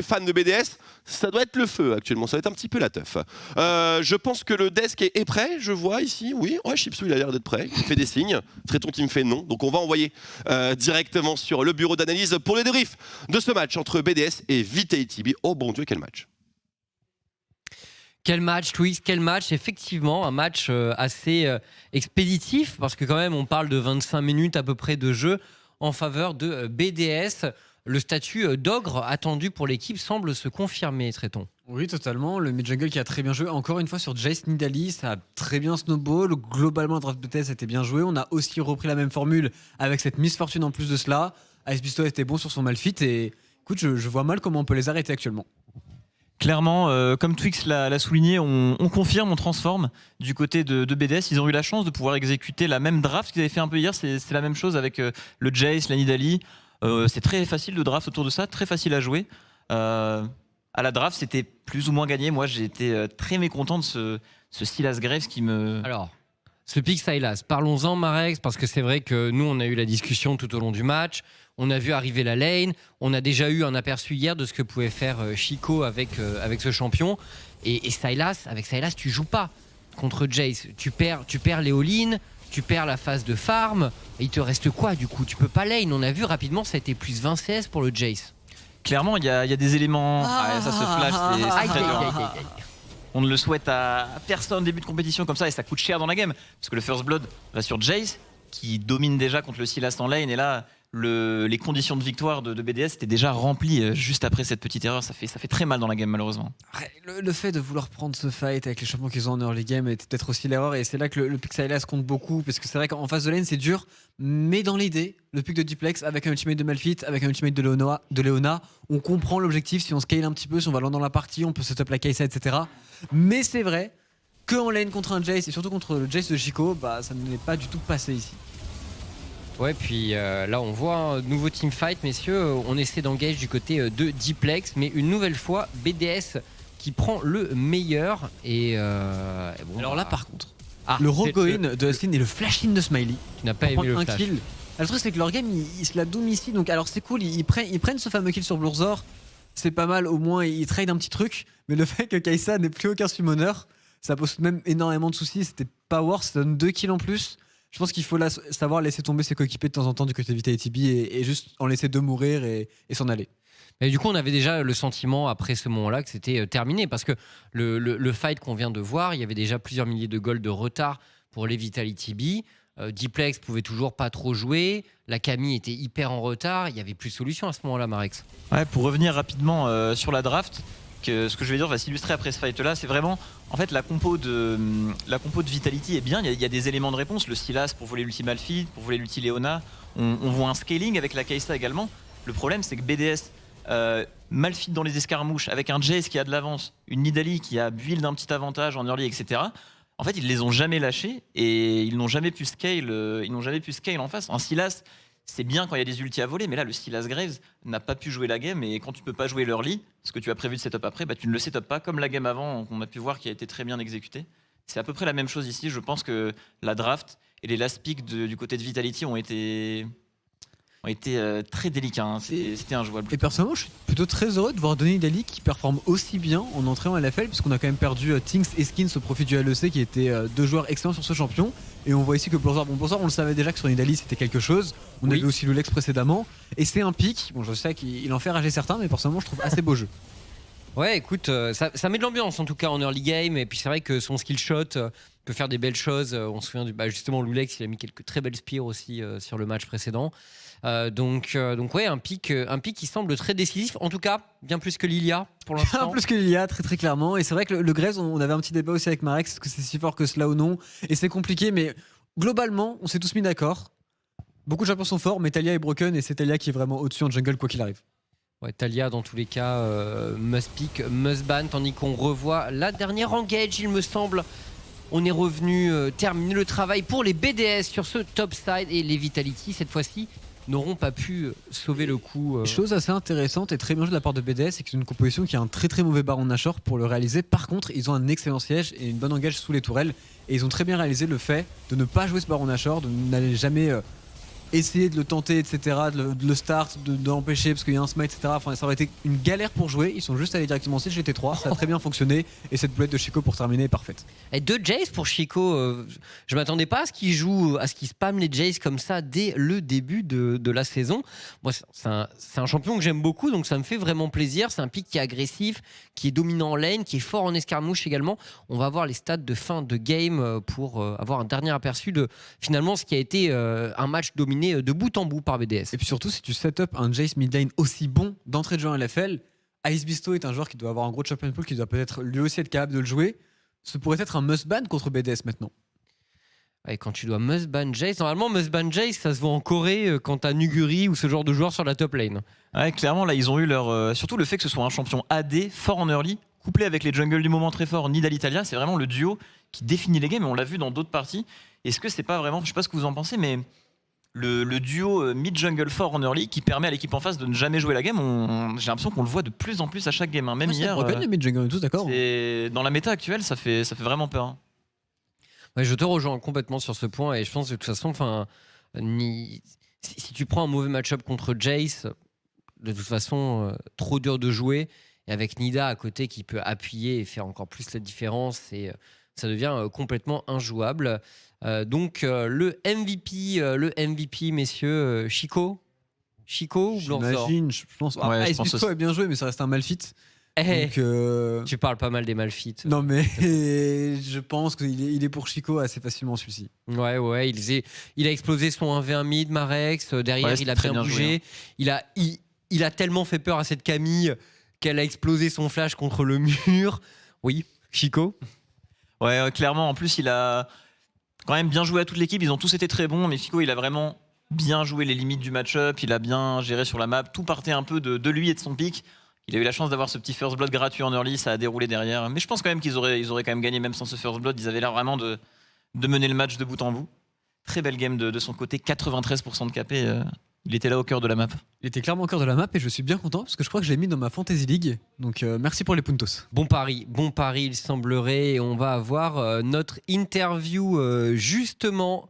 fans de BDS, ça doit être le feu actuellement. Ça va être un petit peu la teuf. Je pense que le desk est prêt. Je vois ici, oui. Ouais, Chipsou, il a l'air d'être prêt. Il fait des signes. Tréton qui me fait non. Donc on va envoyer directement sur le bureau d'analyse pour le débrief de ce match entre BDS et Vitality. Oh bon Dieu, quel match!
Quel match, Twix, quel match. Effectivement, un match assez expéditif, parce que quand même, on parle de 25 minutes à peu près de jeu en faveur de BDS. Le statut d'ogre attendu pour l'équipe semble se confirmer, Tréton.
Oui, totalement. Le mid-jungle qui a très bien joué. Encore une fois, sur Jace Nidalee, ça a très bien snowball. Globalement, le draft BDS a été bien joué. On a aussi repris la même formule avec cette misfortune en plus de cela. Ice Beast était bon sur son Malfit et écoute, je vois mal comment on peut les arrêter actuellement.
Clairement, comme Twix l'a souligné, on confirme, on transforme du côté de BDS. Ils ont eu la chance de pouvoir exécuter la même draft qu'ils avaient fait un peu hier. C'est la même chose avec le Jace, la Nidalee. C'est très facile de draft autour de ça, très facile à jouer. À la draft, c'était plus ou moins gagné. Moi, j'ai été très mécontent de ce Silas Graves qui me...
Alors, ce pick Silas, parlons-en Marex, parce que c'est vrai que nous, on a eu la discussion tout au long du match. On a vu arriver la lane. On a déjà eu un aperçu hier de ce que pouvait faire Chico avec ce champion. Et Silas, avec Silas, tu joues pas contre Jace. Tu perds les all-in, tu perds la phase de farm. Et il te reste quoi du coup? Tu peux pas lane. On a vu rapidement, ça a été plus 20 CS pour le Jace.
Clairement, il y a des éléments... Ah, ça se flash, c'est très dur. On ne le souhaite à personne début de compétition comme ça et ça coûte cher dans la game. Parce que le First Blood va sur Jace qui domine déjà contre le Silas en lane et là les conditions de victoire de BDS étaient déjà remplies juste après cette petite erreur. Ça fait très mal dans la game malheureusement.
Le fait de vouloir prendre ce fight avec les champions qu'ils ont en early game était peut-être aussi l'erreur et c'est là que le pick Silas compte beaucoup parce que c'est vrai qu'en face de lane c'est dur mais dans l'idée le pick de Duplex avec un ultimate de Malfit, avec un ultimate de Leona, on comprend l'objectif. Si on scale un petit peu, si on va loin dans la partie, on peut setup la Kai'Sa, etc. Mais c'est vrai qu'en lane contre un Jace et surtout contre le Jace de Chico, ça ne n'est pas du tout passé ici.
Ouais, puis là on voit un nouveau teamfight, messieurs. On essaie d'engage du côté de Diplex, mais une nouvelle fois BDS qui prend le meilleur. Et bon,
alors là par contre,
le
le rogue-in de Hustlin et le flash-in de Smiley.
Tu n'as pas aimé le flash.
Kill. Le truc c'est que leur game ils se la doom ici, donc alors c'est cool, ils prennent ce fameux kill sur Blurzor, c'est pas mal, au moins ils trade un petit truc, mais le fait que Kai'Sa n'ait plus aucun summoner, ça pose même énormément de soucis, c'était pas worth, ça donne 2 kills en plus. Je pense qu'il faut savoir laisser tomber ses coéquipiers de temps en temps du côté de Vitality B et juste en laisser deux mourir et s'en aller.
Et du coup, on avait déjà le sentiment après ce moment-là que c'était terminé parce que le fight qu'on vient de voir, il y avait déjà plusieurs milliers de gold de retard pour les Vitality B. Diplex pouvait toujours pas trop jouer, la Camille était hyper en retard, il y avait plus de solution à ce moment-là, Marex.
Ouais, pour revenir rapidement sur la draft, ce que je vais dire va s'illustrer après ce fight-là, c'est vraiment en fait la compo de Vitality est bien. Il y a des éléments de réponse, le Silas pour voler l'ulti Malfit, pour voler l'ulti Leona. On voit un scaling avec la Kai'Sa également. Le problème, c'est que BDS Malfit dans les escarmouches avec un Jace qui a de l'avance, une Nidalee qui a build un petit avantage en early, etc. En fait, ils les ont jamais lâchés et ils n'ont jamais pu scale. En face. Un Silas, c'est bien quand il y a des ultis à voler, mais là, le Silas Graves n'a pas pu jouer la game et quand tu peux pas jouer l'early, ce que tu as prévu de setup après, tu ne le setup pas comme la game avant qu'on a pu voir qui a été très bien exécutée. C'est à peu près la même chose ici. Je pense que la draft et les last picks du côté de Vitality ont été ont été très délicats. Hein. C'était injouable.
Et personnellement, je suis plutôt très heureux de voir Denis Daly qui performe aussi bien en entrée en LFL, puisqu'on a quand même perdu Tinks et Skins au profit du LEC, qui étaient deux joueurs excellents sur ce champion. Et on voit ici que Blazor, on le savait déjà que sur Nidali c'était quelque chose. On avait aussi Lulex précédemment. Et c'est un pic. Bon, je sais qu'il en fait rager certains, mais personnellement, je trouve assez beau jeu.
Ouais, écoute, ça met de l'ambiance en tout cas en early game. Et puis c'est vrai que son skill shot peut faire des belles choses. On se souvient justement Lulex, il a mis quelques très belles spears aussi sur le match précédent. Donc ouais, un pic qui semble très décisif. En tout cas, bien plus que Lilia pour l'instant.
Bien plus que Lilia, très très clairement. Et c'est vrai que le Graves, on avait un petit débat aussi avec Marek, est-ce que c'est si fort que cela ou non. Et c'est compliqué, mais globalement, on s'est tous mis d'accord. Beaucoup de champions sont forts, mais Talia est broken et c'est Talia qui est vraiment au-dessus en jungle quoi qu'il arrive.
Ouais, Talia dans tous les cas must pick, must ban, tandis qu'on revoit la dernière engage, il me semble. On est revenu terminer le travail pour les BDS sur ce top side et les Vitality cette fois-ci n'auront pas pu sauver le coup.
Chose assez intéressante et très bien jouée de la part de BDS, c'est qu'ils ont une composition qui a un très très mauvais Baron Nashor pour le réaliser. Par contre, ils ont un excellent siège et une bonne engage sous les tourelles. Et ils ont très bien réalisé le fait de ne pas jouer ce Baron Nashor, de n'aller jamais essayer de le tenter, etc., de le start, de l'empêcher parce qu'il y a un smite, etc. Enfin, ça aurait été une galère pour jouer. Ils sont juste allés directement sur GT3, ça a très bien fonctionné. Et cette boulette de Chico pour terminer est parfaite.
Et deux Jace pour Chico, je m'attendais pas à ce qu'il joue, à ce qu'il spamme les Jace comme ça dès le début de la saison. Moi, c'est un champion que j'aime beaucoup, donc ça me fait vraiment plaisir. C'est un pick qui est agressif, qui est dominant en lane, qui est fort en escarmouche également. On va voir les stats de fin de game pour avoir un dernier aperçu de finalement ce qui a été un match dominé de bout en bout par BDS.
Et puis surtout, si tu set up un Jace mid lane aussi bon d'entrée de jeu en LFL, Ice Bisto est un joueur qui doit avoir un gros champion pool, qui doit peut-être lui aussi être capable de le jouer. Ce pourrait être un must-ban contre BDS maintenant.
Et quand tu dois must-ban Jace, normalement must-ban Jace, ça se voit en Corée quand t'as Nuguri ou ce genre de joueur sur la top lane.
Ouais, clairement, là, ils ont eu leur. Surtout le fait que ce soit un champion AD fort en early, couplé avec les jungles du moment très forts, Nidal Italia, c'est vraiment le duo qui définit les games et on l'a vu dans d'autres parties. Est-ce que c'est pas vraiment, je sais pas ce que vous en pensez, mais le duo mid-jungle fort en early qui permet à l'équipe en face de ne jamais jouer la game, j'ai l'impression qu'on le voit de plus en plus à chaque game. Hein. Même hier.
Les mid-jungle, on est tous d'accord.
Dans la méta actuelle, ça fait vraiment peur. Hein.
Ouais, je te rejoins complètement sur ce point et je pense que de toute façon, si tu prends un mauvais match-up contre Jace, de toute façon, trop dur de jouer. Et avec Nida à côté qui peut appuyer et faire encore plus la différence, et ça devient complètement injouable. Donc le MVP, messieurs, Chico ou Blanzor?
J'imagine, je pense.
Ouais,
Ice Bisto est bien joué, mais ça reste un Malfit.
Hey,
Donc,
tu parles pas mal des Malfits.
non, mais je pense qu'il est pour Chico assez facilement celui-ci.
Ouais, il a explosé son 1v1 mid, Marex. Derrière,
Ouais,
il a
très
bien bougé.
joué, hein.
Il a tellement fait peur à cette Camille qu'elle a explosé son flash contre le mur. Oui, Chico.
Ouais, clairement. En plus, il a quand même bien joué à toute l'équipe. Ils ont tous été très bons, mais Chico, il a vraiment bien joué les limites du match-up. Il a bien géré sur la map. Tout partait un peu de lui et de son pick. Il a eu la chance d'avoir ce petit first blood gratuit en early. Ça a déroulé derrière. Mais je pense quand même qu'ils auraient quand même gagné même sans ce first blood. Ils avaient l'air vraiment de mener le match de bout en bout. Très belle game de son côté. 93% de KP. Il était là au cœur de la map.
Il était clairement au cœur de la map et je suis bien content parce que je crois que je l'ai mis dans ma Fantasy League. Donc merci pour les puntos.
Bon pari, il semblerait. Et on va avoir notre interview justement.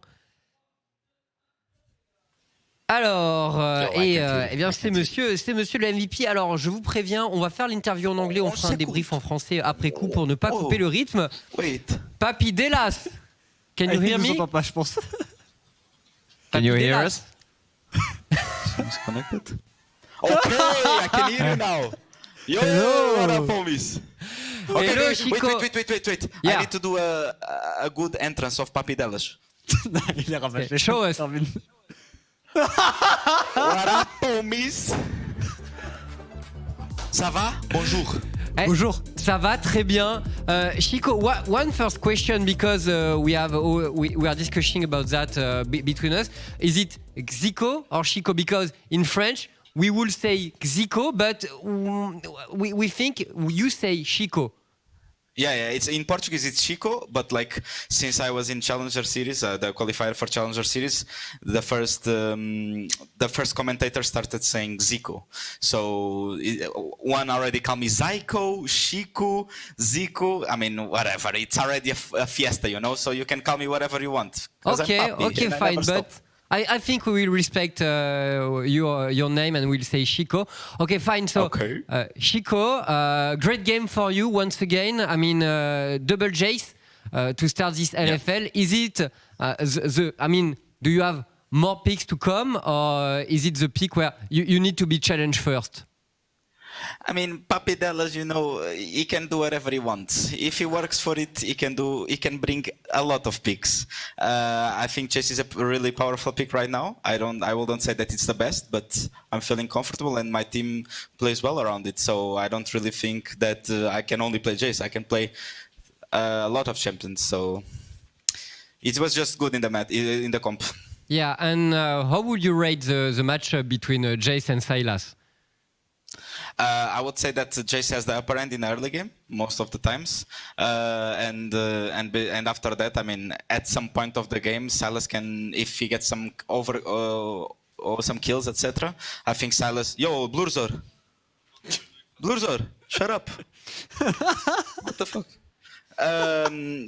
Alors, eh bien c'est monsieur le MVP. Alors, je vous préviens, on va faire l'interview en anglais, on fera un débrief en français après coup pour ne pas couper le rythme.
Wait.
Papi Delas, can you hear
Il nous
me?
entend pas, je pense.
Can you hear us?
Seems connected. Okay, I can hear you now. Yo, what up, homies?
Hello, Chico.
Wait.
Yeah.
I need to do a good entrance of Papi Delas.
Il est ravaché.
Show us.
What up, homies? Ça va? Bonjour.
Hey,
Bonjour.
Ça va très bien. Chico, one first question because we are discussing about that between us. Is it Xico or Chico? Because in French we will say Xico, but we think you say Chico.
Yeah, it's in Portuguese it's Chico, but like since I was in Challenger Series, the qualifier for Challenger Series, the first commentator started saying Zico. So one already called me Zyko, Chico, Zico. I mean, whatever. It's already a fiesta, you know. So you can call me whatever you want.
Okay, fine, I think we will respect your name and we'll say Chico. Okay, fine. So,
Okay.
Chico, great game for you once again. I mean, double Jace to start this LFL. Is it do you have more picks to come, or is it the pick where you need to be challenged first?
I mean, Papi Dallas, he can do whatever he wants. If he works for it, he can bring a lot of picks. I think Chase is a really powerful pick right now. I wouldn't say that it's the best, but I'm feeling comfortable and my team plays well around it. So I don't really think that I can only play Jace. I can play a lot of champions. So it was just good in the comp.
Yeah, and how would you rate the matchup between Jace and Sylas?
I would say that Jace has the upper end in the early game most of the times, and after that, I mean, at some point of the game, Sylas can, if he gets some or some kills, etc. I think Sylas, Blurzor, shut up. What the fuck?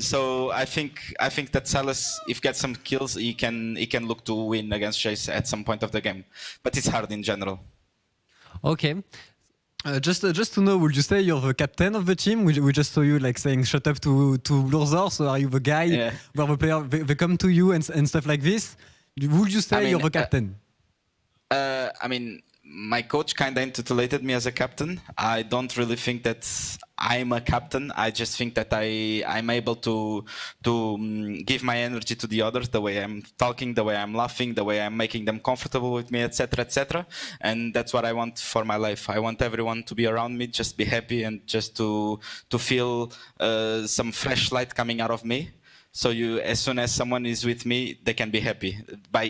So I think that Sylas, if he gets some kills, he can look to win against Jace at some point of the game, but it's hard in general.
Okay.
Just to know, would you say you're the captain of the team? We just saw you like saying shut up to Blurzor. So are you the guy where the player they come to you and stuff like this? Would you say you're the captain?
I mean, my coach kind of intitulated me as a captain. I don't really think that I'm a captain. I just think that I'm able to give my energy to the others, the way I'm talking, the way I'm laughing, the way I'm making them comfortable with me, etc., etc. And that's what I want for my life. I want everyone to be around me, just be happy, and just to feel some fresh light coming out of me. So as soon as someone is with me, they can be happy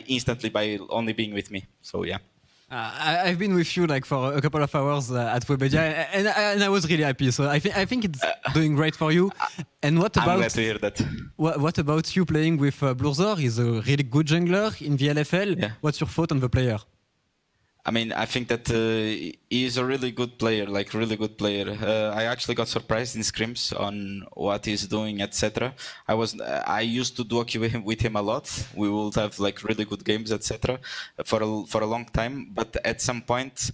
instantly by only being with me. So yeah.
I've been with you like for a couple of hours at Webedia, and I was really happy. So I think it's doing great for you. And what about?
I'm glad to hear that.
What about you playing with Blurzor? He's a really good jungler in the LFL.
Yeah.
What's your thought on the player?
I mean, I think that he's a really good player, like really good player. I actually got surprised in scrims on what he's doing, etc. I used to duo queue with him a lot. We would have like really good games, etc. for a long time. But at some point,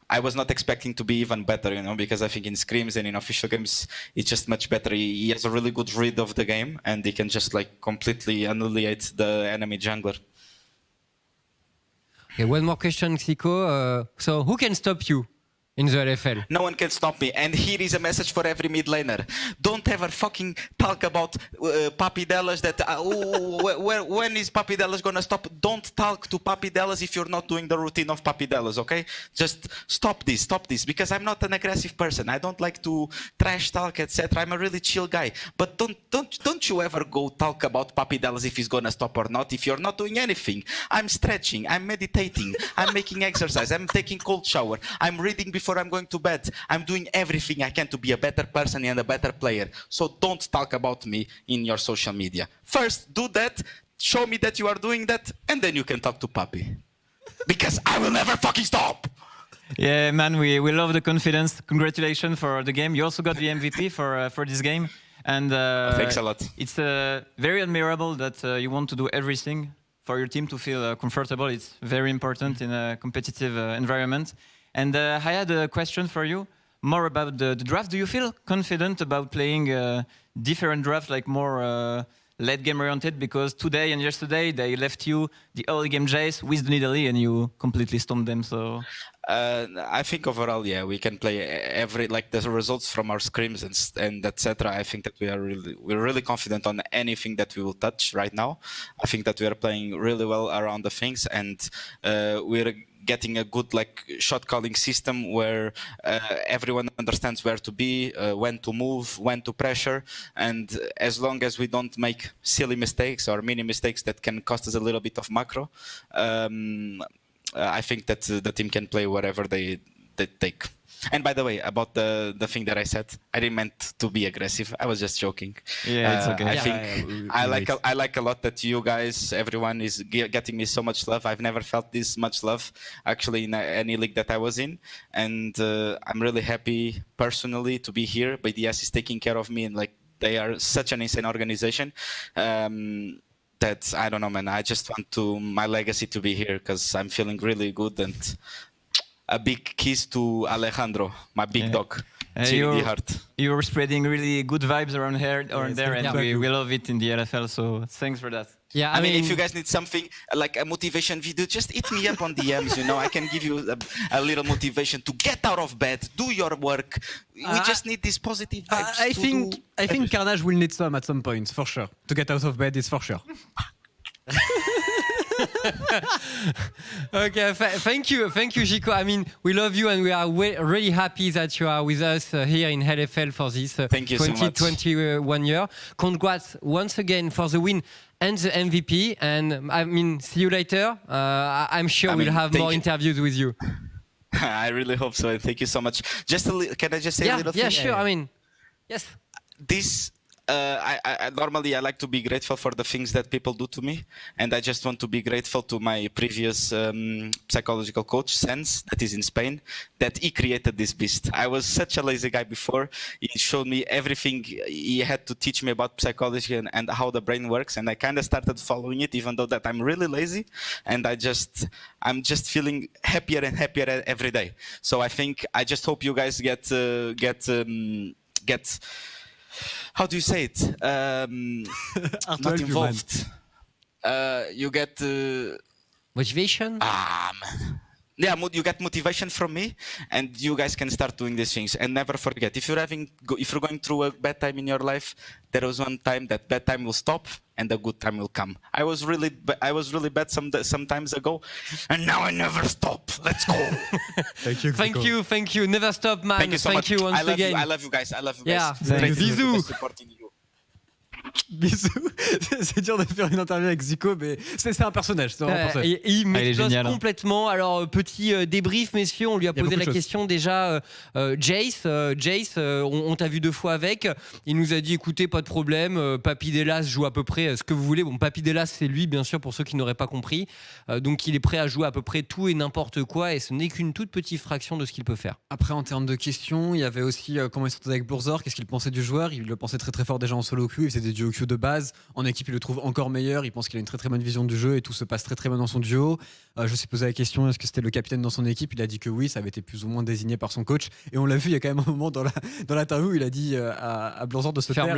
I was not expecting to be even better, because I think in scrims and in official games, it's just much better. He has a really good read of the game, and he can just like completely annihilate the enemy jungler.
Okay, one more question, Xico. So who can stop you in the LFL?
No one can stop me. And here is a message for every mid laner. Don't ever fucking talk about Papi Dallas that when is Papi Dallas gonna stop? Don't talk to Papi Dallas if you're not doing the routine of Papi Dallas, okay? Just stop this, because I'm not an aggressive person. I don't like to trash talk, etc. I'm a really chill guy. But don't you ever go talk about Papi Dallas if he's gonna stop or not, if you're not doing anything. I'm stretching, I'm meditating, I'm making exercise, I'm taking cold shower, I'm reading before I'm going to bed. I'm doing everything I can to be a better person and a better player. So don't talk about me in your social media. First, do that, show me that you are doing that, and then you can talk to Papi. Because I will never fucking stop!
Yeah, man, we love the confidence. Congratulations for the game. You also got the MVP for this game. And
Thanks a lot.
It's very admirable that you want to do everything for your team to feel comfortable. It's very important in a competitive environment. And I had a question for you, more about the draft. Do you feel confident about playing different drafts, like more late game oriented? Because today and yesterday they left you the early game Jace with the Nidalee and you completely stumped them. So
I think overall, yeah, we can play the results from our scrims and etc. I think that we're really confident on anything that we will touch right now. I think that we are playing really well around the things, and we're getting a good shot calling system where everyone understands where to be, when to move, when to pressure, and as long as we don't make silly mistakes or mini mistakes that can cost us a little bit of macro, I think that the team can play wherever they take. And by the way, about the thing that I said, I didn't meant to be aggressive. I was just joking.
Yeah, it's okay.
I think I like a lot that you guys, everyone is getting me so much love. I've never felt this much love actually in any league that I was in, and I'm really happy personally to be here. BDS is taking care of me, and they are such an insane organization. that I don't know, man. I just want my legacy to be here because I'm feeling really good, and a big kiss to Alejandro, my big dog. It's in the heart.
You're spreading really good vibes around there, and we love it in the LFL. So thanks for that.
Yeah,
I mean, if you guys need something like a motivation video, just hit me up on DMs. I can give you a little motivation to get out of bed, do your work. We just need these positive vibes.
I think Carnage will need some at some point, for sure. To get out of bed is for sure.
Okay, thank you, Chico. I mean, we love you, and we are really happy that you are with us here in LFL for this
Thank you so much.
2021 year. Congrats once again for the win and the MVP. And I mean, see you later. I'm sure we'll have more interviews with you.
I really hope so. And thank you so much. Can I just say a little thing?
Yeah, sure. I mean, yes.
This. I normally I like to be grateful for the things that people do to me, and I just want to be grateful to my previous psychological coach, Sens, that is in Spain, that he created this beast. I was such a lazy guy before. He showed me everything he had to teach me about psychology and how the brain works, and I kind of started following it, even though that I'm really lazy, and I'm just feeling happier and happier every day. So I just hope you guys get how do you say it? Not involved. You get
motivation.
Yeah, you get motivation from me, and you guys can start doing these things. And never forget, if you're going through a bad time in your life, there was one time that bad time will stop and a good time will come. I was really bad some times ago, and now I never stop. Let's go.
Thank you. Never stop, man.
Thank you so much.
Once again.
I love you guys.
Yeah.
Bisous.
Bisous. C'est dur de faire une interview avec Zico, mais c'est un personnage. C'est un personnage.
Il m'explose
génial,
complètement. Alors, petit débrief, messieurs, on lui a posé la question déjà. Jace, on t'a vu 2 fois avec. Il nous a dit, écoutez, pas de problème. Papy Delas joue à peu près ce que vous voulez. Bon, Papy Delas, c'est lui, bien sûr, pour ceux qui n'auraient pas compris. Donc, il est prêt à jouer à peu près tout et n'importe quoi. Et ce n'est qu'une toute petite fraction de ce qu'il peut faire.
Après, en termes de questions, il y avait aussi comment il s'entendait avec Blurzor, qu'est-ce qu'il pensait du joueur. Il le pensait très très fort déjà en solo queue. Il faisait des duo queue de base. En équipe, il le trouve encore meilleur. Il pense qu'il a une très très bonne vision du jeu et tout se passe très très bien dans son duo. Je me suis posé la question, est-ce que c'était le capitaine dans son équipe? Il a dit que oui, ça avait été plus ou moins désigné par son coach. Et on l'a vu, il y a quand même un moment dans l'interview où il a dit à Blurzor de se taire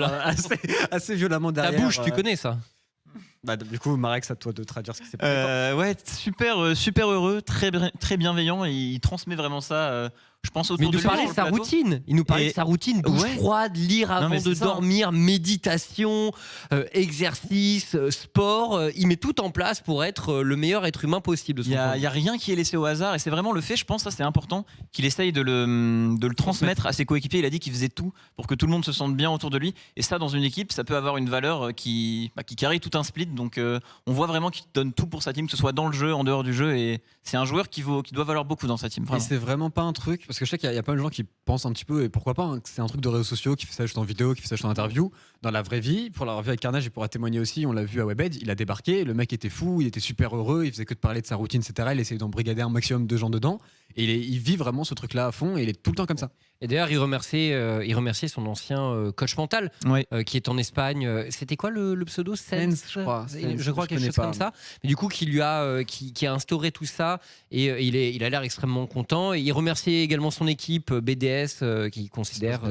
assez violemment derrière.
Ta bouche, tu connais ça?
Bah, du coup, Marek, c'est à toi de traduire ce qui s'est passé.
Ouais, super heureux, très bienveillant. Et il transmet vraiment ça. Je pense autour de lui.
Il nous parlait de sa routine. Il nous parlait de sa routine, douche froide, lire avant de dormir, méditation, exercice, sport. Il met tout en place pour être le meilleur être humain possible.
Il y a rien qui est laissé au hasard, et c'est vraiment le fait, je pense, ça c'est important, qu'il essaye de le transmettre à ses coéquipiers. Il a dit qu'il faisait tout pour que tout le monde se sente bien autour de lui, et ça dans une équipe, ça peut avoir une valeur qui carry tout un split. Donc on voit vraiment qu'il donne tout pour sa team, que ce soit dans le jeu, en dehors du jeu, et c'est un joueur qui doit valoir beaucoup dans sa team. Vraiment.
Et c'est vraiment pas un truc. Parce que je sais qu'il y a pas mal de gens qui pensent un petit peu, et pourquoi pas, que c'est un truc de réseaux sociaux, qui fait ça juste en vidéo, qui fait ça juste en interview. Dans la vraie vie, pour l'avoir vu avec Carnage, il pourra témoigner aussi, on l'a vu à Webed, il a débarqué, le mec était fou, il était super heureux, il faisait que de parler de sa routine, etc. Il essayait d'embrigader un maximum de gens dedans, et il vit vraiment ce truc-là à fond, et il est tout le temps comme ça.
Et d'ailleurs, il remerciait son ancien coach mental, qui est en Espagne. C'était quoi le pseudo? Sens, je crois. Je crois quelque chose comme ça. Mais du coup, qui a instauré tout ça, et il a l'air extrêmement content. Et il remerciait également son équipe BDS, qu'il considère.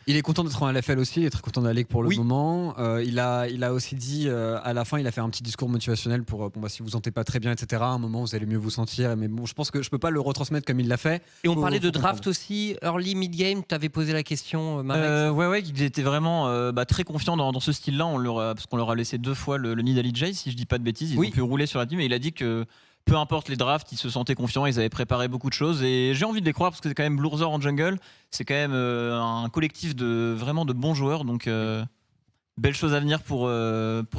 Il est content d'être en LFL aussi, il est très content de la Ligue pour le moment. Il a aussi dit à la fin, il a fait un petit discours motivationnel pour si vous vous sentez pas très bien, etc. À un moment, vous allez mieux vous sentir. Mais bon, je pense que je peux pas le retransmettre comme il l'a fait.
Et on parlait de draft aussi, early mid-game, tu avais posé la question, Marek.
Ouais, il était vraiment très confiant dans ce style-là, parce qu'on leur a laissé 2 fois le Nidali Jay, si je dis pas de bêtises, ils ont pu rouler sur la team, et il a dit que peu importe les drafts, ils se sentaient confiants, ils avaient préparé beaucoup de choses, et j'ai envie de les croire, parce que c'est quand même Blurzor en jungle, c'est quand même un collectif vraiment de bons joueurs, donc belle chose à venir pour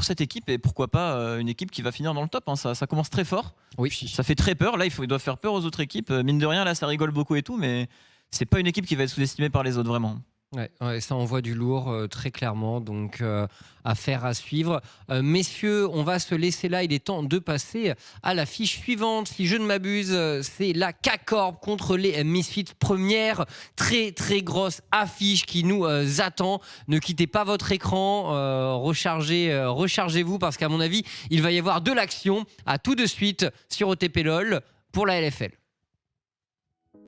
cette équipe, et pourquoi pas une équipe qui va finir dans le top, hein. Ça commence très fort, ça fait très peur, là ils doivent faire peur aux autres équipes, mine de rien là ça rigole beaucoup et tout, mais c'est pas une équipe qui va être sous-estimée par les autres, vraiment.
Ouais, ça envoie du lourd très clairement, donc affaire à suivre. Messieurs, on va se laisser là, il est temps de passer à la fiche suivante. Si je ne m'abuse, c'est la K-Corp contre les Misfits. Première très très grosse affiche qui nous attend. Ne quittez pas votre écran, rechargez-vous parce qu'à mon avis, il va y avoir de l'action. À tout de suite sur OTP LOL pour la LFL.